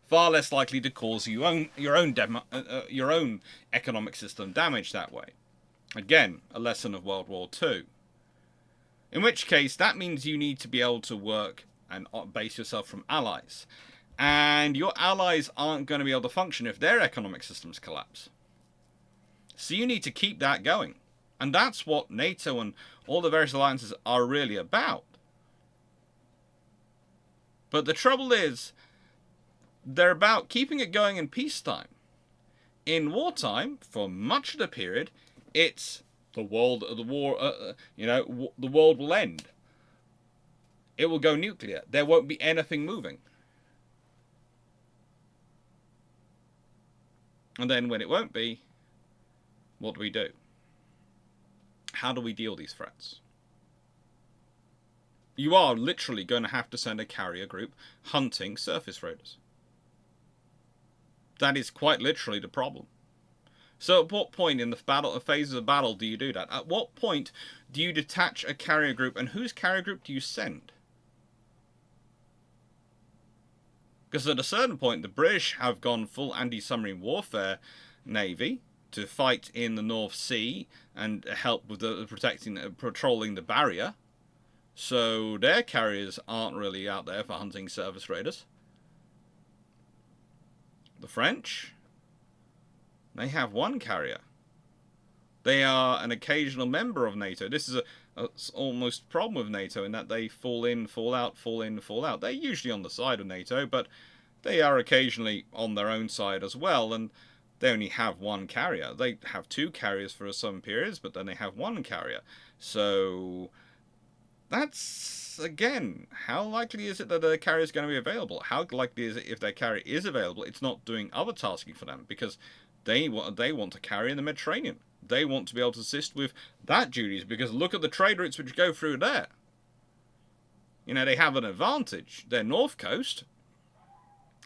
A: far less likely to cause your own economic system damage that way. Again, a lesson of World War II. In which case, that means you need to be able to work and base yourself from allies. And your allies aren't going to be able to function if their economic systems collapse. So you need to keep that going. And that's what NATO and all the various alliances are really about. But the trouble is, they're about keeping it going in peacetime. In wartime, for much of the period, it's the world will end. It will go nuclear. There won't be anything moving. And then when it won't be, what do we do? How do we deal with these threats? You are literally going to have to send a carrier group hunting surface raiders. That is quite literally the problem. So at what point in the phases of battle do you do that? At what point do you detach a carrier group, and whose carrier group do you send? Because at a certain point, the British have gone full anti-submarine warfare navy to fight in the North Sea and help with the patrolling the barrier. So their carriers aren't really out there for hunting surface raiders. The French, they have one carrier. They are an occasional member of NATO. This is a almost problem with NATO in that they fall in, fall out, fall in, fall out. They're usually on the side of NATO, but they are occasionally on their own side as well, and they only have one carrier. They have two carriers for some periods, but then they have one carrier. So that's, again, how likely is it that their carrier is going to be available? How likely is it if their carrier is available, it's not doing other tasking for them? Because they want a carrier in the Mediterranean. They want to be able to assist with that duties, because look at the trade routes which go through there. You know, they have an advantage. Their north coast,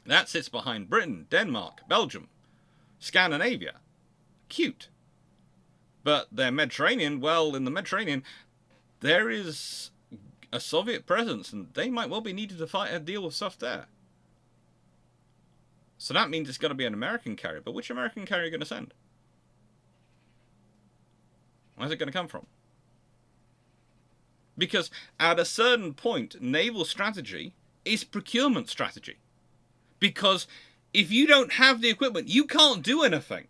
A: that sits behind Britain, Denmark, Belgium, Scandinavia. Cute. But their Mediterranean, well, in the Mediterranean, there is a Soviet presence, and they might well be needed to fight a deal with stuff there. So that means it's got to be an American carrier. But which American carrier are you going to send? Where's it going to come from? Because at a certain point, naval strategy is procurement strategy. Because if you don't have the equipment, you can't do anything.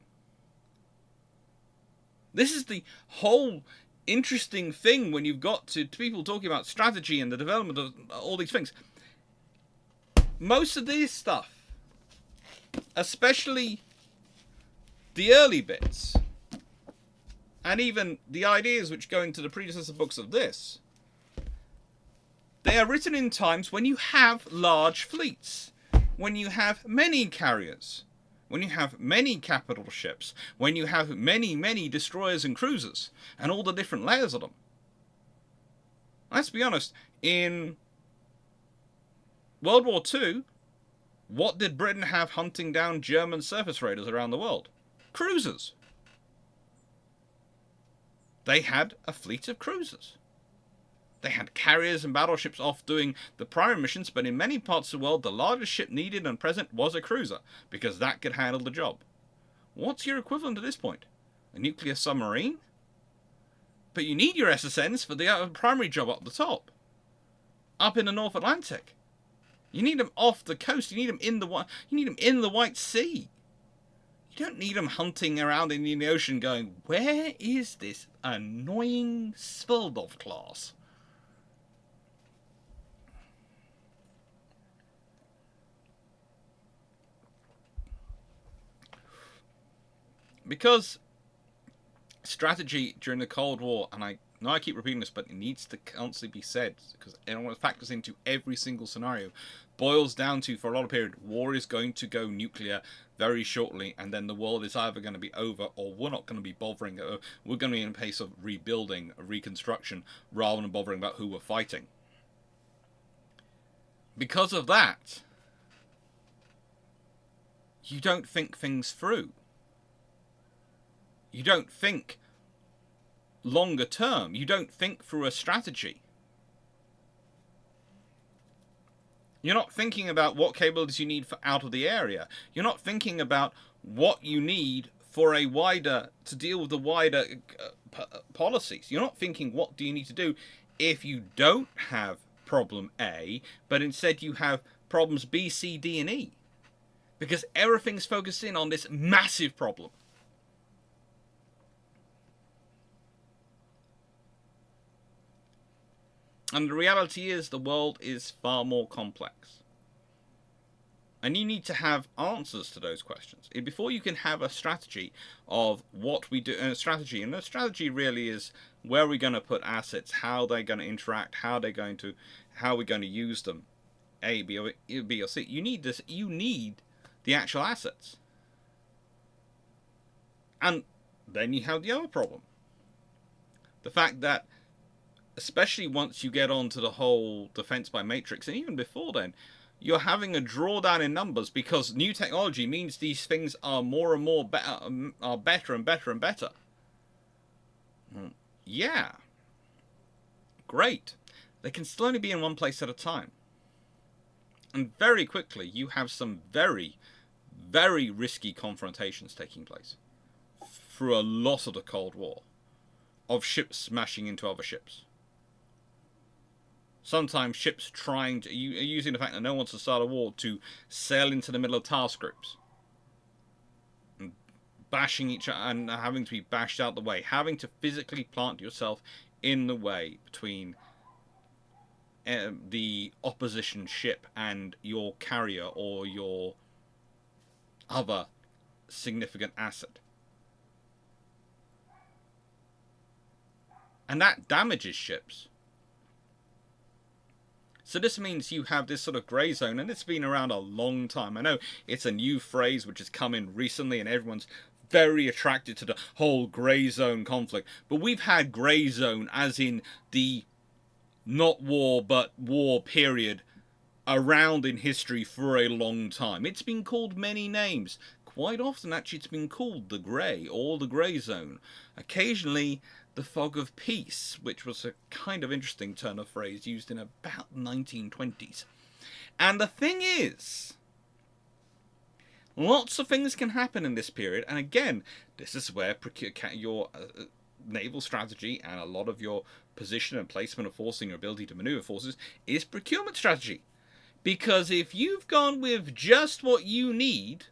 A: This is the whole interesting thing when you've got to people talking about strategy and the development of all these things. Most of this stuff, especially the early bits, and even the ideas which go into the predecessor books of this, they are written in times when you have large fleets, when you have many carriers, when you have many capital ships, when you have many, many destroyers and cruisers, and all the different layers of them. Let's be honest, in World War II, what did Britain have hunting down German surface raiders around the world? Cruisers. They had a fleet of cruisers. They had carriers and battleships off doing the primary missions, but in many parts of the world, the largest ship needed and present was a cruiser, because that could handle the job. What's your equivalent at this point? A nuclear submarine? But you need your SSNs for the primary job up the top. Up in the North Atlantic. You need them off the coast. You need them in the White Sea. You don't need them hunting around in the ocean going, where is this annoying Sverdlov class? Because strategy during the Cold War, and I know I keep repeating this, but it needs to constantly be said, because it factors into every single scenario, boils down to, for a lot of period, war is going to go nuclear very shortly, and then the world is either going to be over, or we're not going to be bothering. We're going to be in a pace of rebuilding, reconstruction, rather than bothering about who we're fighting. Because of that, you don't think things through. You don't think longer term. You don't think through a strategy. You're not thinking about what capabilities you need for out of the area. You're not thinking about what you need for a wider, to deal with the wider policies. You're not thinking what do you need to do if you don't have problem A, but instead you have problems B, C, D, and E. Because everything's focused in on this massive problem. And the reality is the world is far more complex. And you need to have answers to those questions. Before you can have a strategy of what we do, and a strategy really is where we're going to put assets, how they're going to interact, how we're going to use them, A, B, or C. You need this. You need the actual assets. And then you have the other problem. The fact that, especially once you get onto the whole defense by matrix, and even before then, you're having a drawdown in numbers because new technology means these things are more and more better and better and better. Yeah. Great. They can still only be in one place at a time. And very quickly, you have some very, very risky confrontations taking place. through a lot of the Cold War, of ships smashing into other ships. Sometimes ships using the fact that no one wants to start a war to sail into the middle of task groups. And bashing each other and having to be bashed out the way. Having to physically plant yourself in the way between the opposition ship and your carrier or your other significant asset. And that damages ships. So this means you have this sort of grey zone, and it's been around a long time. I know it's a new phrase which has come in recently, and everyone's very attracted to the whole grey zone conflict. But we've had grey zone as in the not war but war period around in history for a long time. It's been called many names. Quite often, actually, it's been called the grey or the grey zone. Occasionally, the fog of peace, which was a kind of interesting turn of phrase used in about the 1920s. And the thing is, lots of things can happen in this period. And again, this is where your naval strategy and a lot of your position and placement of forces and your ability to maneuver forces is procurement strategy. Because if you've gone with just what you need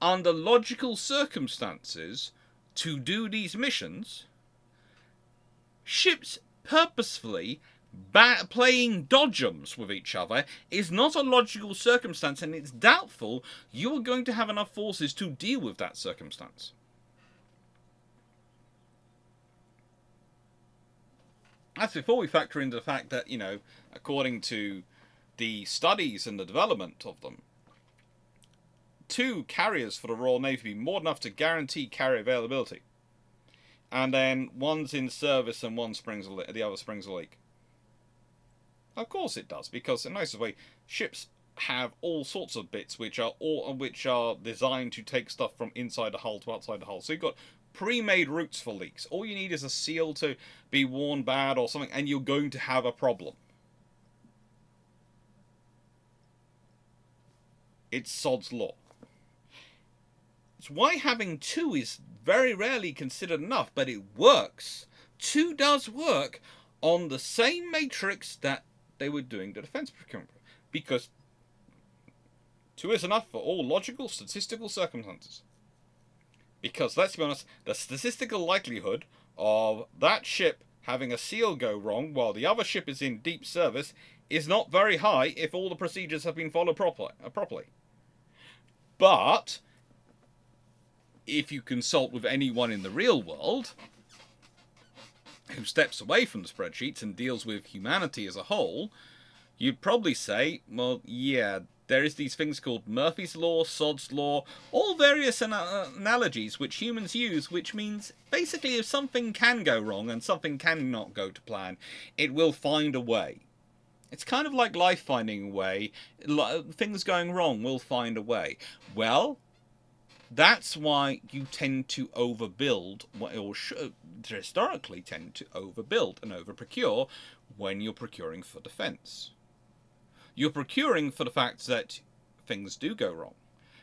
A: under logical circumstances to do these missions, ships purposefully playing dodgems with each other is not a logical circumstance, and it's doubtful you are going to have enough forces to deal with that circumstance. That's before we factor into the fact that, according to the studies and the development of them, 2 carriers for the Royal Navy be more than enough to guarantee carrier availability. And then one's in service and the other springs a leak. Of course it does, because in a nice way, ships have all sorts of bits which are designed to take stuff from inside the hull to outside the hull. So you've got pre-made routes for leaks. All you need is a seal to be worn bad or something, and you're going to have a problem. It's sod's law. It's why having 2 is very rarely considered enough, but it works. 2 does work on the same matrix that they were doing the defense procurement, because 2 is enough for all logical, statistical circumstances. Because, let's be honest, the statistical likelihood of that ship having a seal go wrong while the other ship is in deep service is not very high if all the procedures have been followed properly. But if you consult with anyone in the real world who steps away from the spreadsheets and deals with humanity as a whole, you'd probably say, well, yeah, there is these things called Murphy's Law, Sod's Law, all various analogies which humans use, which means basically if something can go wrong and something cannot go to plan, it will find a way. It's kind of like life finding a way. Things going wrong will find a way. Well, that's why you tend to overbuild, or historically tend to overbuild and overprocure when you're procuring for defense. You're procuring for the fact that things do go wrong.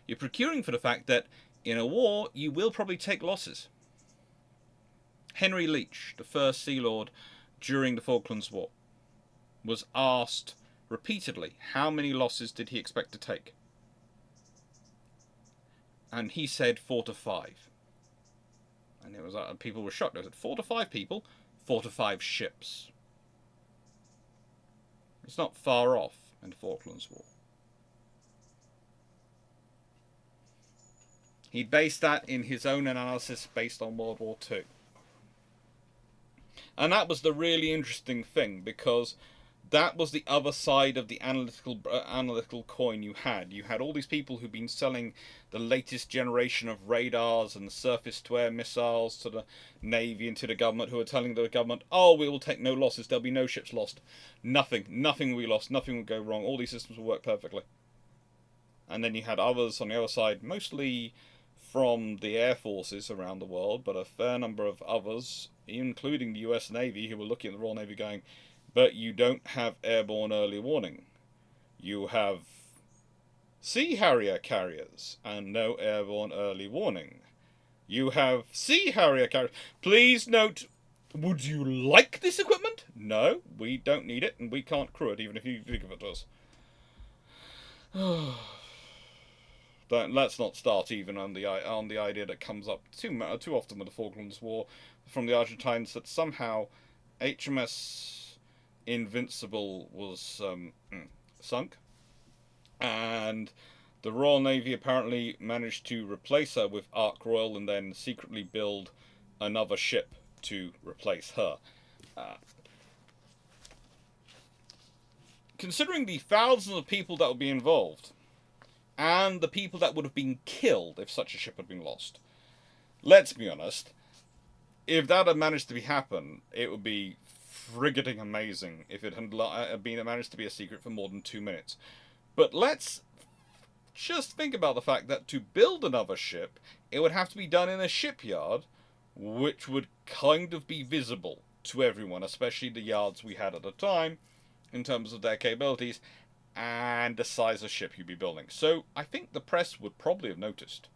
A: You're procuring for the fact that in a war you will probably take losses. Henry Leach, the first Sea Lord during the Falklands War, was asked repeatedly how many losses did he expect to take. And he said 4 to 5. And it was people were shocked. They said 4 to 5 people, 4 to 5 ships. It's not far off in the Falklands War. He based that in his own analysis based on World War II. And that was the really interesting thing, because that was the other side of the analytical coin you had. You had all these people who'd been selling the latest generation of radars and surface-to-air missiles to the Navy and to the government, who were telling the government, oh, we will take no losses, there'll be no ships lost. Nothing will be lost, nothing will go wrong, all these systems will work perfectly. And then you had others on the other side, mostly from the air forces around the world, but a fair number of others, including the US Navy, who were looking at the Royal Navy going, but you don't have airborne early warning. You have Sea Harrier carriers and no airborne early warning. You have Sea Harrier carriers. Please note, would you like this equipment? No, we don't need it, and we can't crew it, even if you give it to us. Let's not start even on the idea that comes up too often with the Falklands War from the Argentines, that somehow HMS Invincible was sunk, and the Royal Navy apparently managed to replace her with Ark Royal and then secretly build another ship to replace her. Considering the thousands of people that would be involved, and the people that would have been killed if such a ship had been lost, let's be honest, if that had managed to happen, it would be frigging amazing if it had managed to be a secret for more than 2 minutes. But let's just think about the fact that to build another ship, it would have to be done in a shipyard, which would kind of be visible to everyone, especially the yards we had at the time, in terms of their capabilities, and the size of ship you'd be building. So I think the press would probably have noticed.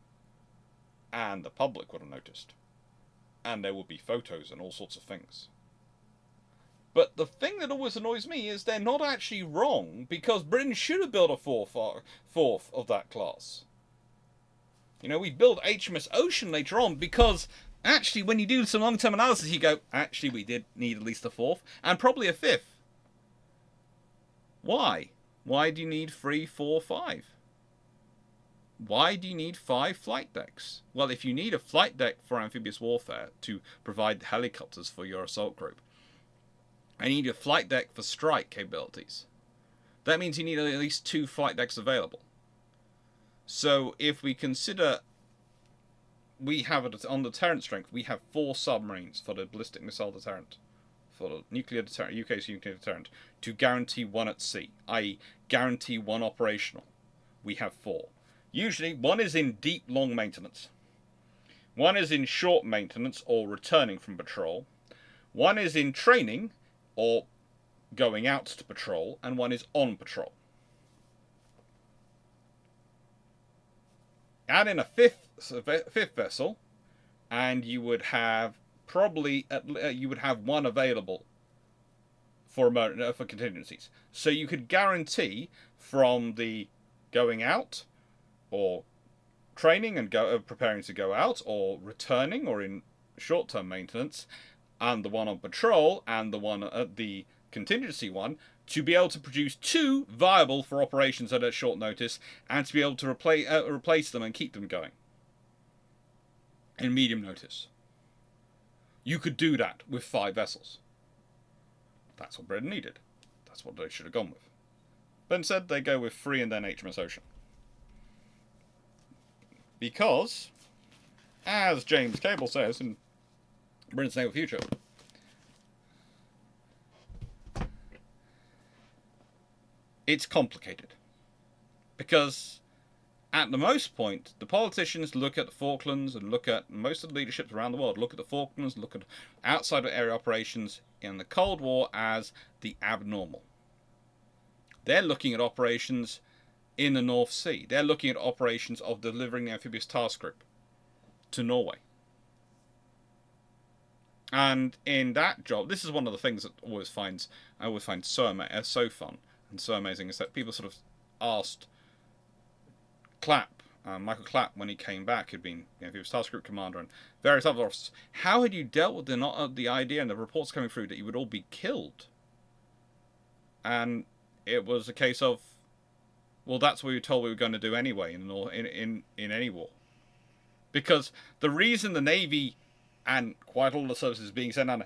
A: And the public would have noticed. And there would be photos and all sorts of things. But the thing that always annoys me is they're not actually wrong, because Britain should have built a fourth of that class. You know, we built HMS Ocean later on because actually when you do some long-term analysis you go, actually we did need at least a fourth, and probably a fifth. Why? Why do you need 3, 4, 5? Why do you need 5 flight decks? Well, if you need a flight deck for amphibious warfare to provide helicopters for your assault group, and you need a flight deck for strike capabilities, that means you need at least 2 flight decks available. So if we consider we have on the deterrent strength, we have 4 submarines for the ballistic missile deterrent, for the nuclear deterrent, UK's nuclear deterrent, to guarantee 1 at sea, i.e. guarantee 1 operational. We have 4. Usually 1 is in deep, long maintenance. 1 is in short maintenance or returning from patrol. 1 is in training or going out to patrol, and 1 is on patrol. Add in a fifth vessel, and you would have probably you would have 1 available for contingencies. So you could guarantee from the going out, or training and preparing to go out, or returning, or in short-term maintenance, and the 1 on patrol, and the 1 at the contingency 1, to be able to produce 2 viable for operations at a short notice, and to be able to replace them and keep them going in medium notice. You could do that with 5 vessels. That's what Britain needed. That's what they should have gone with. But instead, they go with 3 and then HMS Ocean. Because, as James Cable says in Britain's Naval Future, it's complicated. Because at the most point, the politicians look at the Falklands and look at most of the leaderships around the world, look at the Falklands, look at outside of area operations in the Cold War as the abnormal. They're looking at operations in the North Sea. They're looking at operations of delivering the amphibious task group to Norway. And in that job, this is one of the things that I always find so fun and so amazing, is that people sort of asked Michael Clarke, when he came back, had been amphibious task group commander, and various other officers, how had you dealt with the idea and the reports coming through that you would all be killed? And it was a case of, well, that's what we were told we were going to do anyway in any war. Because the reason the Navy and quite all the services being sent out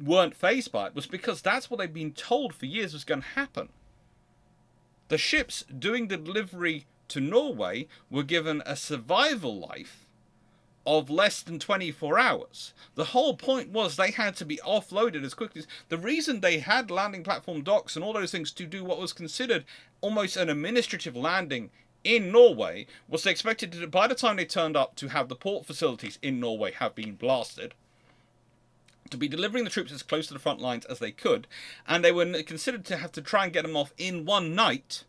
A: weren't phased by it was because that's what they'd been told for years was going to happen. The ships doing the delivery to Norway were given a survival life of less than 24 hours. The whole point was they had to be offloaded as quickly as... The reason they had landing platform docks and all those things to do what was considered almost an administrative landing in Norway was they expected to, by the time they turned up, to have the port facilities in Norway have been blasted, to be delivering the troops as close to the front lines as they could, and they were considered to have to try and get them off in 1 night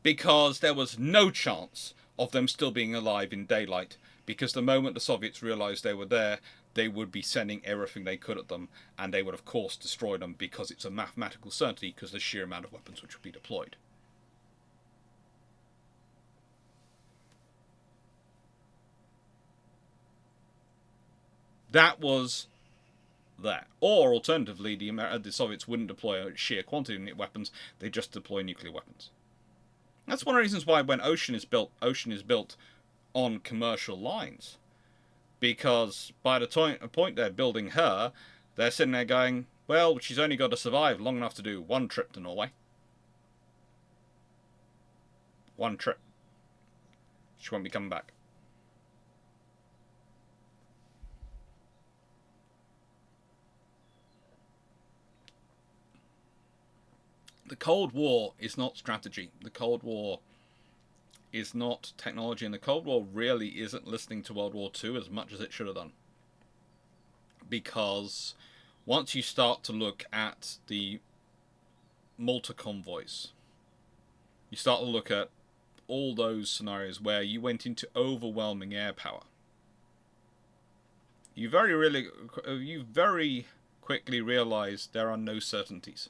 A: because there was no chance of them still being alive in daylight because the moment the Soviets realized they were there, they would be sending everything they could at them, and they would of course destroy them, because it's a mathematical certainty, because the sheer amount of weapons which would be deployed. That was that. Or alternatively, the Soviets wouldn't deploy a sheer quantity of weapons; they just deploy nuclear weapons. That's one of the reasons why when Ocean is built on commercial lines, because by the point they're building her, they're sitting there going, well, she's only got to survive long enough to do one trip to Norway. One trip. She won't be coming back. The Cold War is not strategy. The Cold War is not technology, and the Cold War really isn't listening to World War II as much as it should have done. Because once you start to look at the Malta convoys, you start to look at all those scenarios where you went into overwhelming air power. You very quickly realize there are no certainties.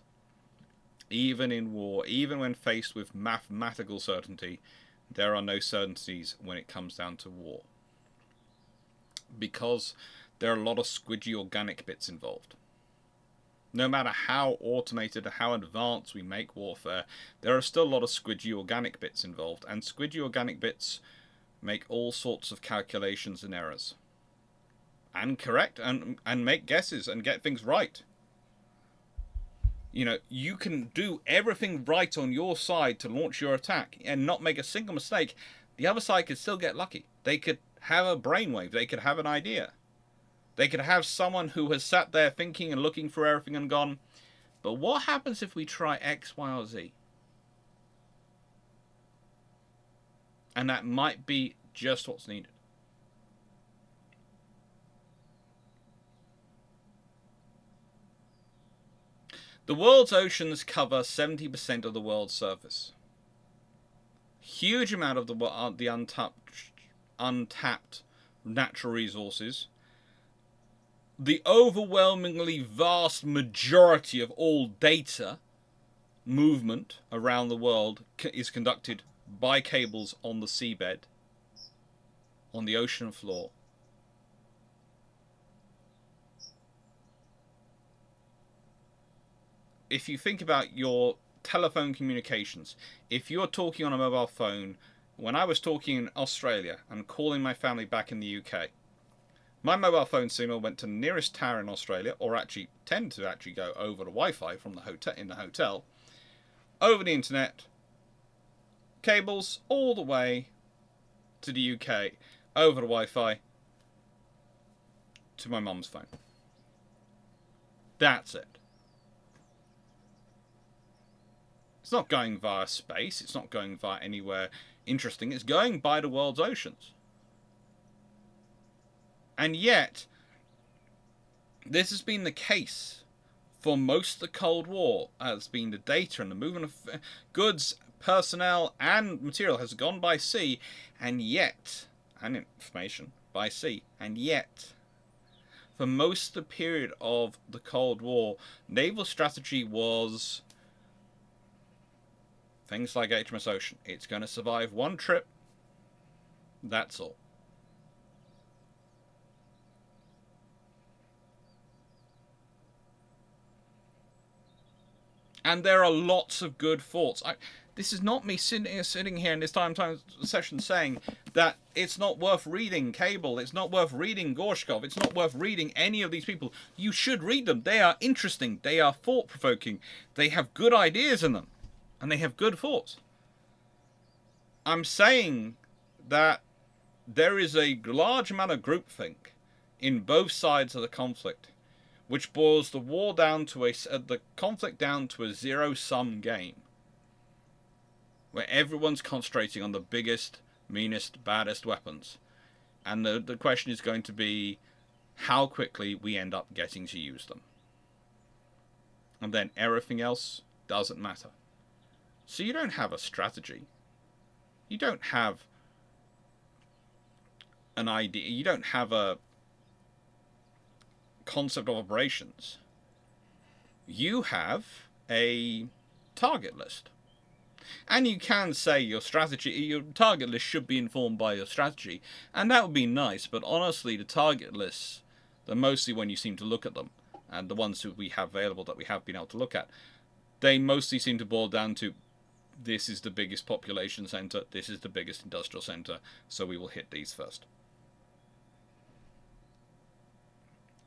A: Even in war, even when faced with mathematical certainty, there are no certainties when it comes down to war. Because there are a lot of squidgy organic bits involved. No matter how automated or how advanced we make warfare, there are still a lot of squidgy organic bits involved, and squidgy organic bits make all sorts of calculations and errors. And correct, and make guesses and get things right. You know, you can do everything right on your side to launch your attack and not make a single mistake. The other side could still get lucky. They could have a brainwave. They could have an idea. They could have someone who has sat there thinking and looking for everything and gone, but what happens if we try X, Y, or Z? And that might be just what's needed. The world's oceans cover 70% of the world's surface. Huge amount of the untapped natural resources. The overwhelmingly vast majority of all data movement around the world is conducted by cables on the seabed, on the ocean floor. If you think about your telephone communications, if you're talking on a mobile phone, when I was talking in Australia and calling my family back in the UK, my mobile phone signal went to the nearest tower in Australia, or actually tend to actually go over the Wi-Fi from the hotel in the hotel, over the internet, cables all the way to the UK, over the Wi-Fi to my mum's phone. That's it. It's not going via space. It's not going via anywhere interesting. It's going by the world's oceans. And yet, this has been the case for most of the Cold War. Has been the data and the movement of goods, personnel, and material has gone by sea, and information by sea, and yet, for most of the period of the Cold War, naval strategy was things like HMS Ocean. It's going to survive one trip. That's all. And there are lots of good forts. This is not me sitting here in this time session saying that it's not worth reading Cable. It's not worth reading Gorshkov. It's not worth reading any of these people. You should read them. They are interesting. They are thought-provoking. They have good ideas in them. And they have good forts. I'm saying that there is a large amount of groupthink in both sides of the conflict, which boils the war down to the conflict down to a zero-sum game, where everyone's concentrating on the biggest, meanest, baddest weapons, and the question is going to be how quickly we end up getting to use them, and then everything else doesn't matter. So you don't have a strategy. You don't have an idea. You don't have a concept of operations. You have a target list. And you can say your strategy, your target list should be informed by your strategy, and that would be nice, but honestly, the target lists, they're mostly when you seem to look at them, and the ones that we have available that we have been able to look at, they mostly seem to boil down to this is the biggest population centre, this is the biggest industrial centre, so we will hit these first.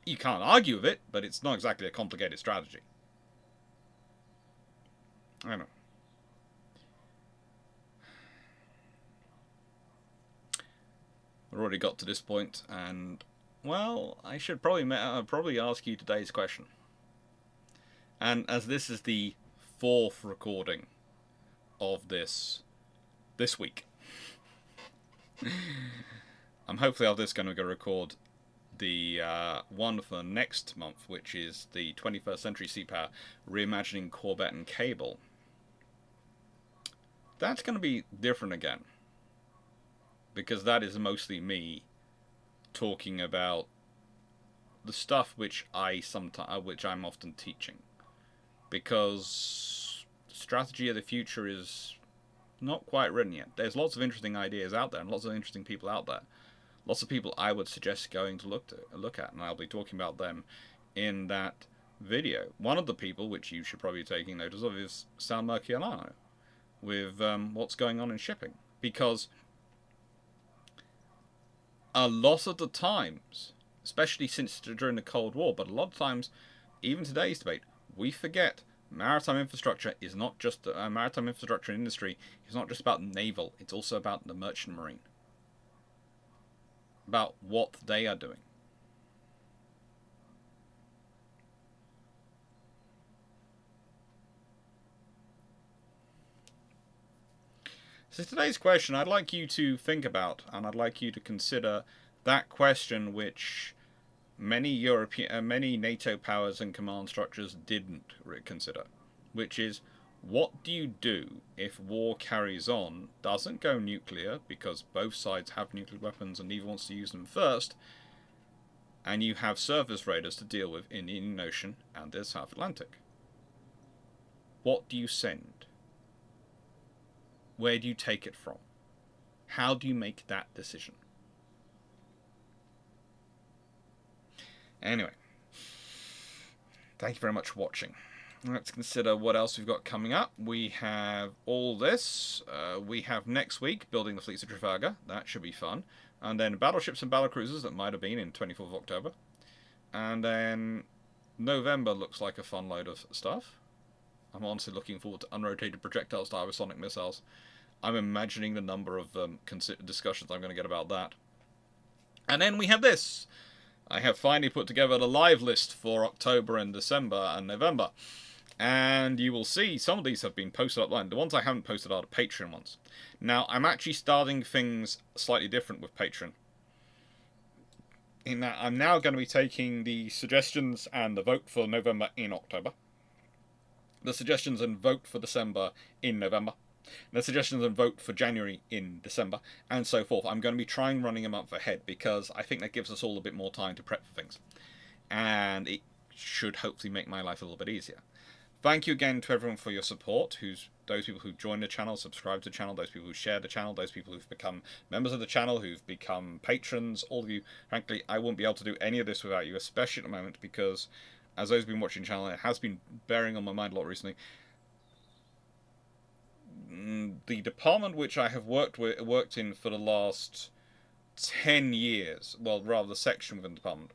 A: You can't argue with it, but it's not exactly a complicated strategy. I don't know. We've already got to this point, and well, I should probably ask you today's question. And as this is the 4th recording of this week, I'm hopefully after this going to go record the one for next month, which is the 21st Century Sea Power Reimagining Corvette and Cable. That's going to be different again, because that is mostly me talking about the stuff which I'm often teaching, because strategy of the future is not quite written yet. There's lots of interesting ideas out there and lots of interesting people out there. Lots of people I would suggest going to look at, and I'll be talking about them in that video. One of the people which you should probably be taking notice of is Sal Merciolano with what's going on in shipping, because a lot of the times, especially since during the Cold War, but a lot of times, even today's debate, we forget maritime infrastructure is not just maritime infrastructure industry is not just about naval. It's also about the merchant marine, about what they are doing. So today's question, I'd like you to think about, and I'd like you to consider that question which many NATO powers and command structures didn't consider, which is, what do you do if war carries on, doesn't go nuclear because both sides have nuclear weapons and neither wants to use them first, and you have surface raiders to deal with in the Indian Ocean and the South Atlantic? What do you send? Where do you take it from? How do you make that decision? Anyway, thank you very much for watching. Let's consider what else we've got coming up. We have all this. We have next week building the fleets of Trafalgar. That should be fun. And then battleships and battlecruisers that might have been in 24th of October. And then November looks like a fun load of stuff. I'm honestly looking forward to unrotated projectile style missiles. I'm imagining the number of discussions I'm going to get about that. And then we have this. I have finally put together the live list for October and December and November. And you will see some of these have been posted online. The ones I haven't posted are the Patreon ones. Now, I'm actually starting things slightly different with Patreon, in that I'm now going to be taking the suggestions and the vote for November in October, the suggestions and vote for December in November, the suggestions and vote for January in December, and so forth. I'm going to be trying running a month ahead because I think that gives us all a bit more time to prep for things, and it should hopefully make my life a little bit easier. Thank you again to everyone for your support, those people who've joined the channel, subscribed to the channel, those people who share the channel, those people who've become members of the channel, who've become patrons, all of you. Frankly, I wouldn't be able to do any of this without you, especially at the moment, because as those who've been watching the channel, it has been bearing on my mind a lot recently. The department which I have worked in for the last 10 years, well, rather the section within the department,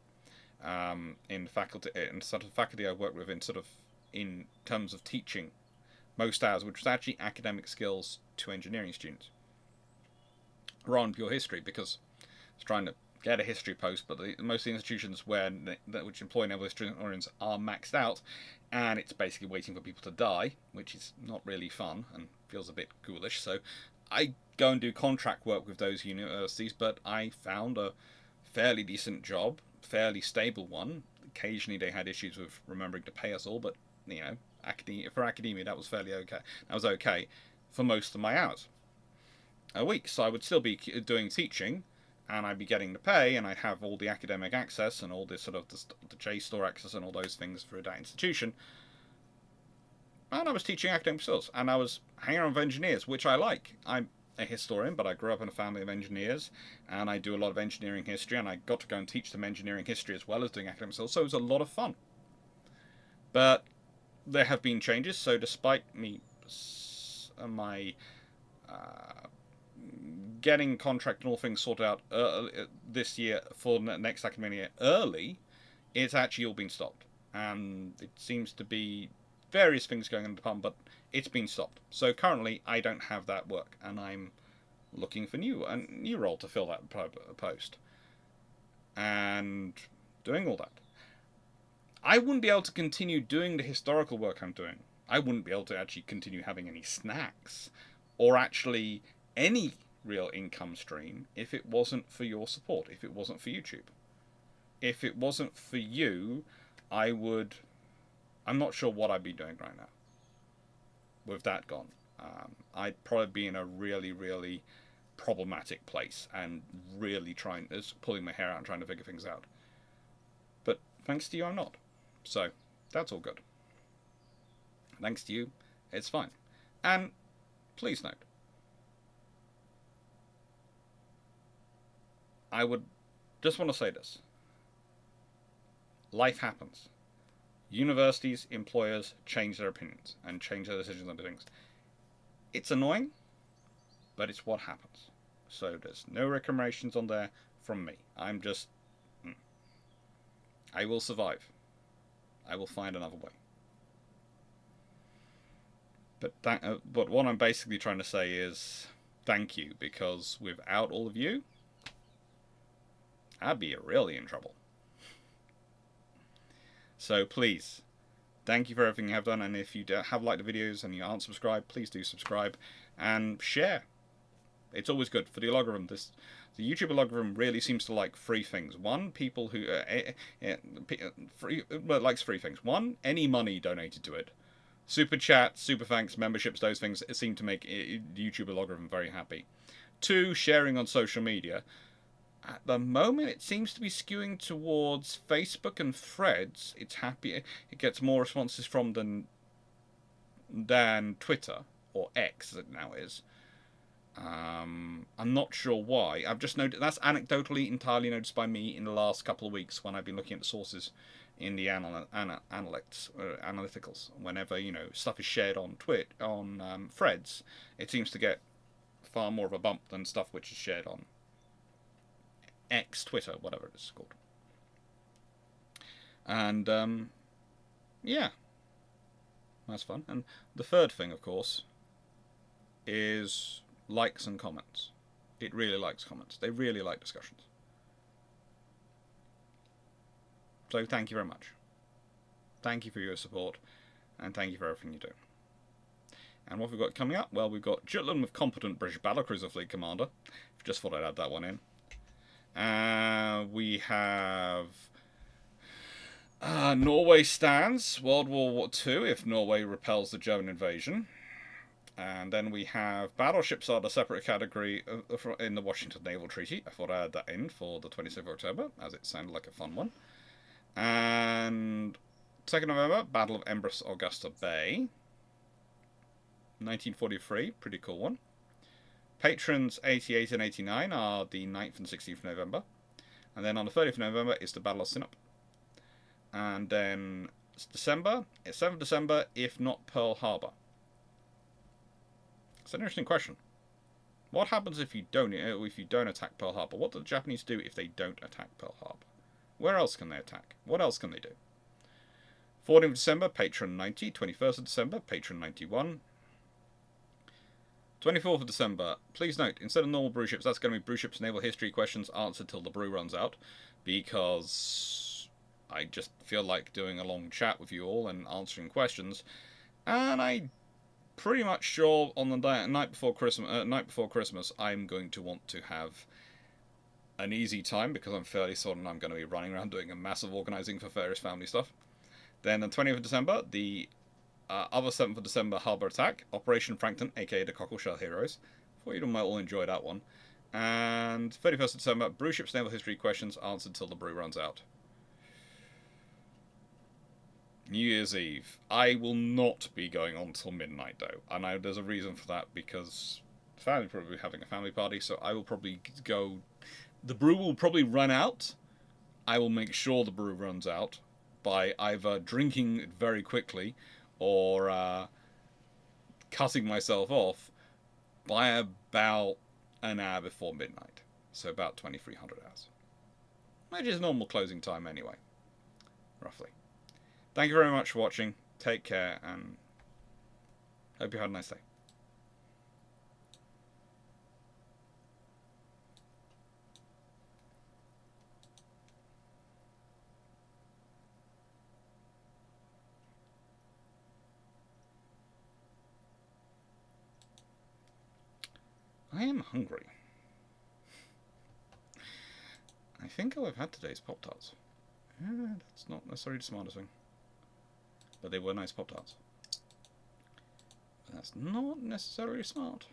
A: in faculty, and sort of faculty I worked with in terms of teaching most hours, which was actually academic skills to engineering students, rather than pure history, because I was trying to get a history post, but most of the institutions which employ naval historians are maxed out, and it's basically waiting for people to die, which is not really fun and feels a bit ghoulish. So I go and do contract work with those universities, but I found a fairly decent job, fairly stable one. Occasionally they had issues with remembering to pay us all, but you know, for academia that was fairly okay. That was okay for most of my hours a week. So I would still be doing teaching, and I'd be getting the pay, and I'd have all the academic access and all this sort of the JSTOR access and all those things through that institution. And I was teaching academic skills, and I was hanging around with engineers, which I like. I'm a historian, but I grew up in a family of engineers, and I do a lot of engineering history, and I got to go and teach them engineering history as well as doing academic skills, so it was a lot of fun. But there have been changes, so despite me, my getting contract and all things sorted out this year for the next academic year early, it's actually all been stopped. And it seems to be various things going on in the department, but it's been stopped. So currently, I don't have that work, and I'm looking for a new role to fill that post, and doing all that. I wouldn't be able to continue doing the historical work I'm doing. I wouldn't be able to actually continue having any snacks, or actually any real income stream, if it wasn't for your support, if it wasn't for YouTube. If it wasn't for you, I'm not sure what I'd be doing right now with that gone. I'd probably be in a really, really problematic place and really pulling my hair out and trying to figure things out. But thanks to you, I'm not. So that's all good. Thanks to you, it's fine. And please note, I would just want to say this. Life happens. Universities, employers change their opinions and change their decisions on things. It's annoying, but it's what happens. So there's no recommendations on there from me. I'm just... I will survive. I will find another way. But what I'm basically trying to say is thank you, because without all of you, I'd be really in trouble. So please, thank you for everything you have done, and if you have liked the videos and you aren't subscribed, please do subscribe and share. It's always good for the algorithm. The YouTube algorithm really seems to like three things. One, people who likes three things. One, any money donated to it. Super chat, super thanks, memberships, those things seem to make the YouTube algorithm very happy. Two, sharing on social media. At the moment, it seems to be skewing towards Facebook and Threads. It's happy. It gets more responses from than Twitter, or X as it now is. I'm not sure why. I've just noticed that's anecdotally entirely noticed by me in the last couple of weeks when I've been looking at the sources in the analyticals. Whenever stuff is shared on Threads, it seems to get far more of a bump than stuff which is shared on X, Twitter, whatever it is called. And yeah, that's fun. And the third thing, of course, is likes and comments. It really likes comments. They really like discussions. So thank you very much. Thank you for your support, and thank you for everything you do. And what we've got coming up? Well, we've got Jutland with competent British battlecruiser fleet commander. Just thought I'd add that one in. We have Norway stands World War II if Norway repels the German invasion. And then we have battleships are the separate category in the Washington Naval Treaty. I thought I'd add that in for the 26th of October, as it sounded like a fun one. And 2nd November, Battle of Empress Augusta Bay. 1943, pretty cool one. Patrons 88 and 89 are the 9th and 16th of November. And then on the 30th of November is the Battle of Sinop. And then December, 7th December, if not Pearl Harbor. It's an interesting question. What happens if you don't attack Pearl Harbor? What do the Japanese do if they don't attack Pearl Harbor? Where else can they attack? What else can they do? 14th of December, Patron 90. 21st of December, Patron 91. 24th of December, please note, instead of normal brew ships, that's going to be brew ships naval history questions answered till the brew runs out, because I just feel like doing a long chat with you all and answering questions, and I'm pretty much sure on the night before Christmas, I'm going to want to have an easy time, because I'm fairly certain I'm going to be running around doing a massive organising for various family stuff. Then on 20th of December, the other 7th of December Harbour Attack, Operation Franklin, aka the Cockleshell Heroes. Thought you might all enjoy that one. And 31st of December, brew ship's naval history questions answered till the brew runs out. New Year's Eve. I will not be going on till midnight though, and there's a reason for that, because the family will probably be having a family party, so I will probably go. The brew will probably run out. I will make sure the brew runs out by either drinking it very quickly or cutting myself off by about an hour before midnight. So about 2300 hours. Which is normal closing time anyway, roughly. Thank you very much for watching. Take care, and hope you had a nice day. I am hungry. I think I've had today's Pop-Tarts. Yeah, that's not necessarily the smartest thing. But they were nice Pop-Tarts. But that's not necessarily smart.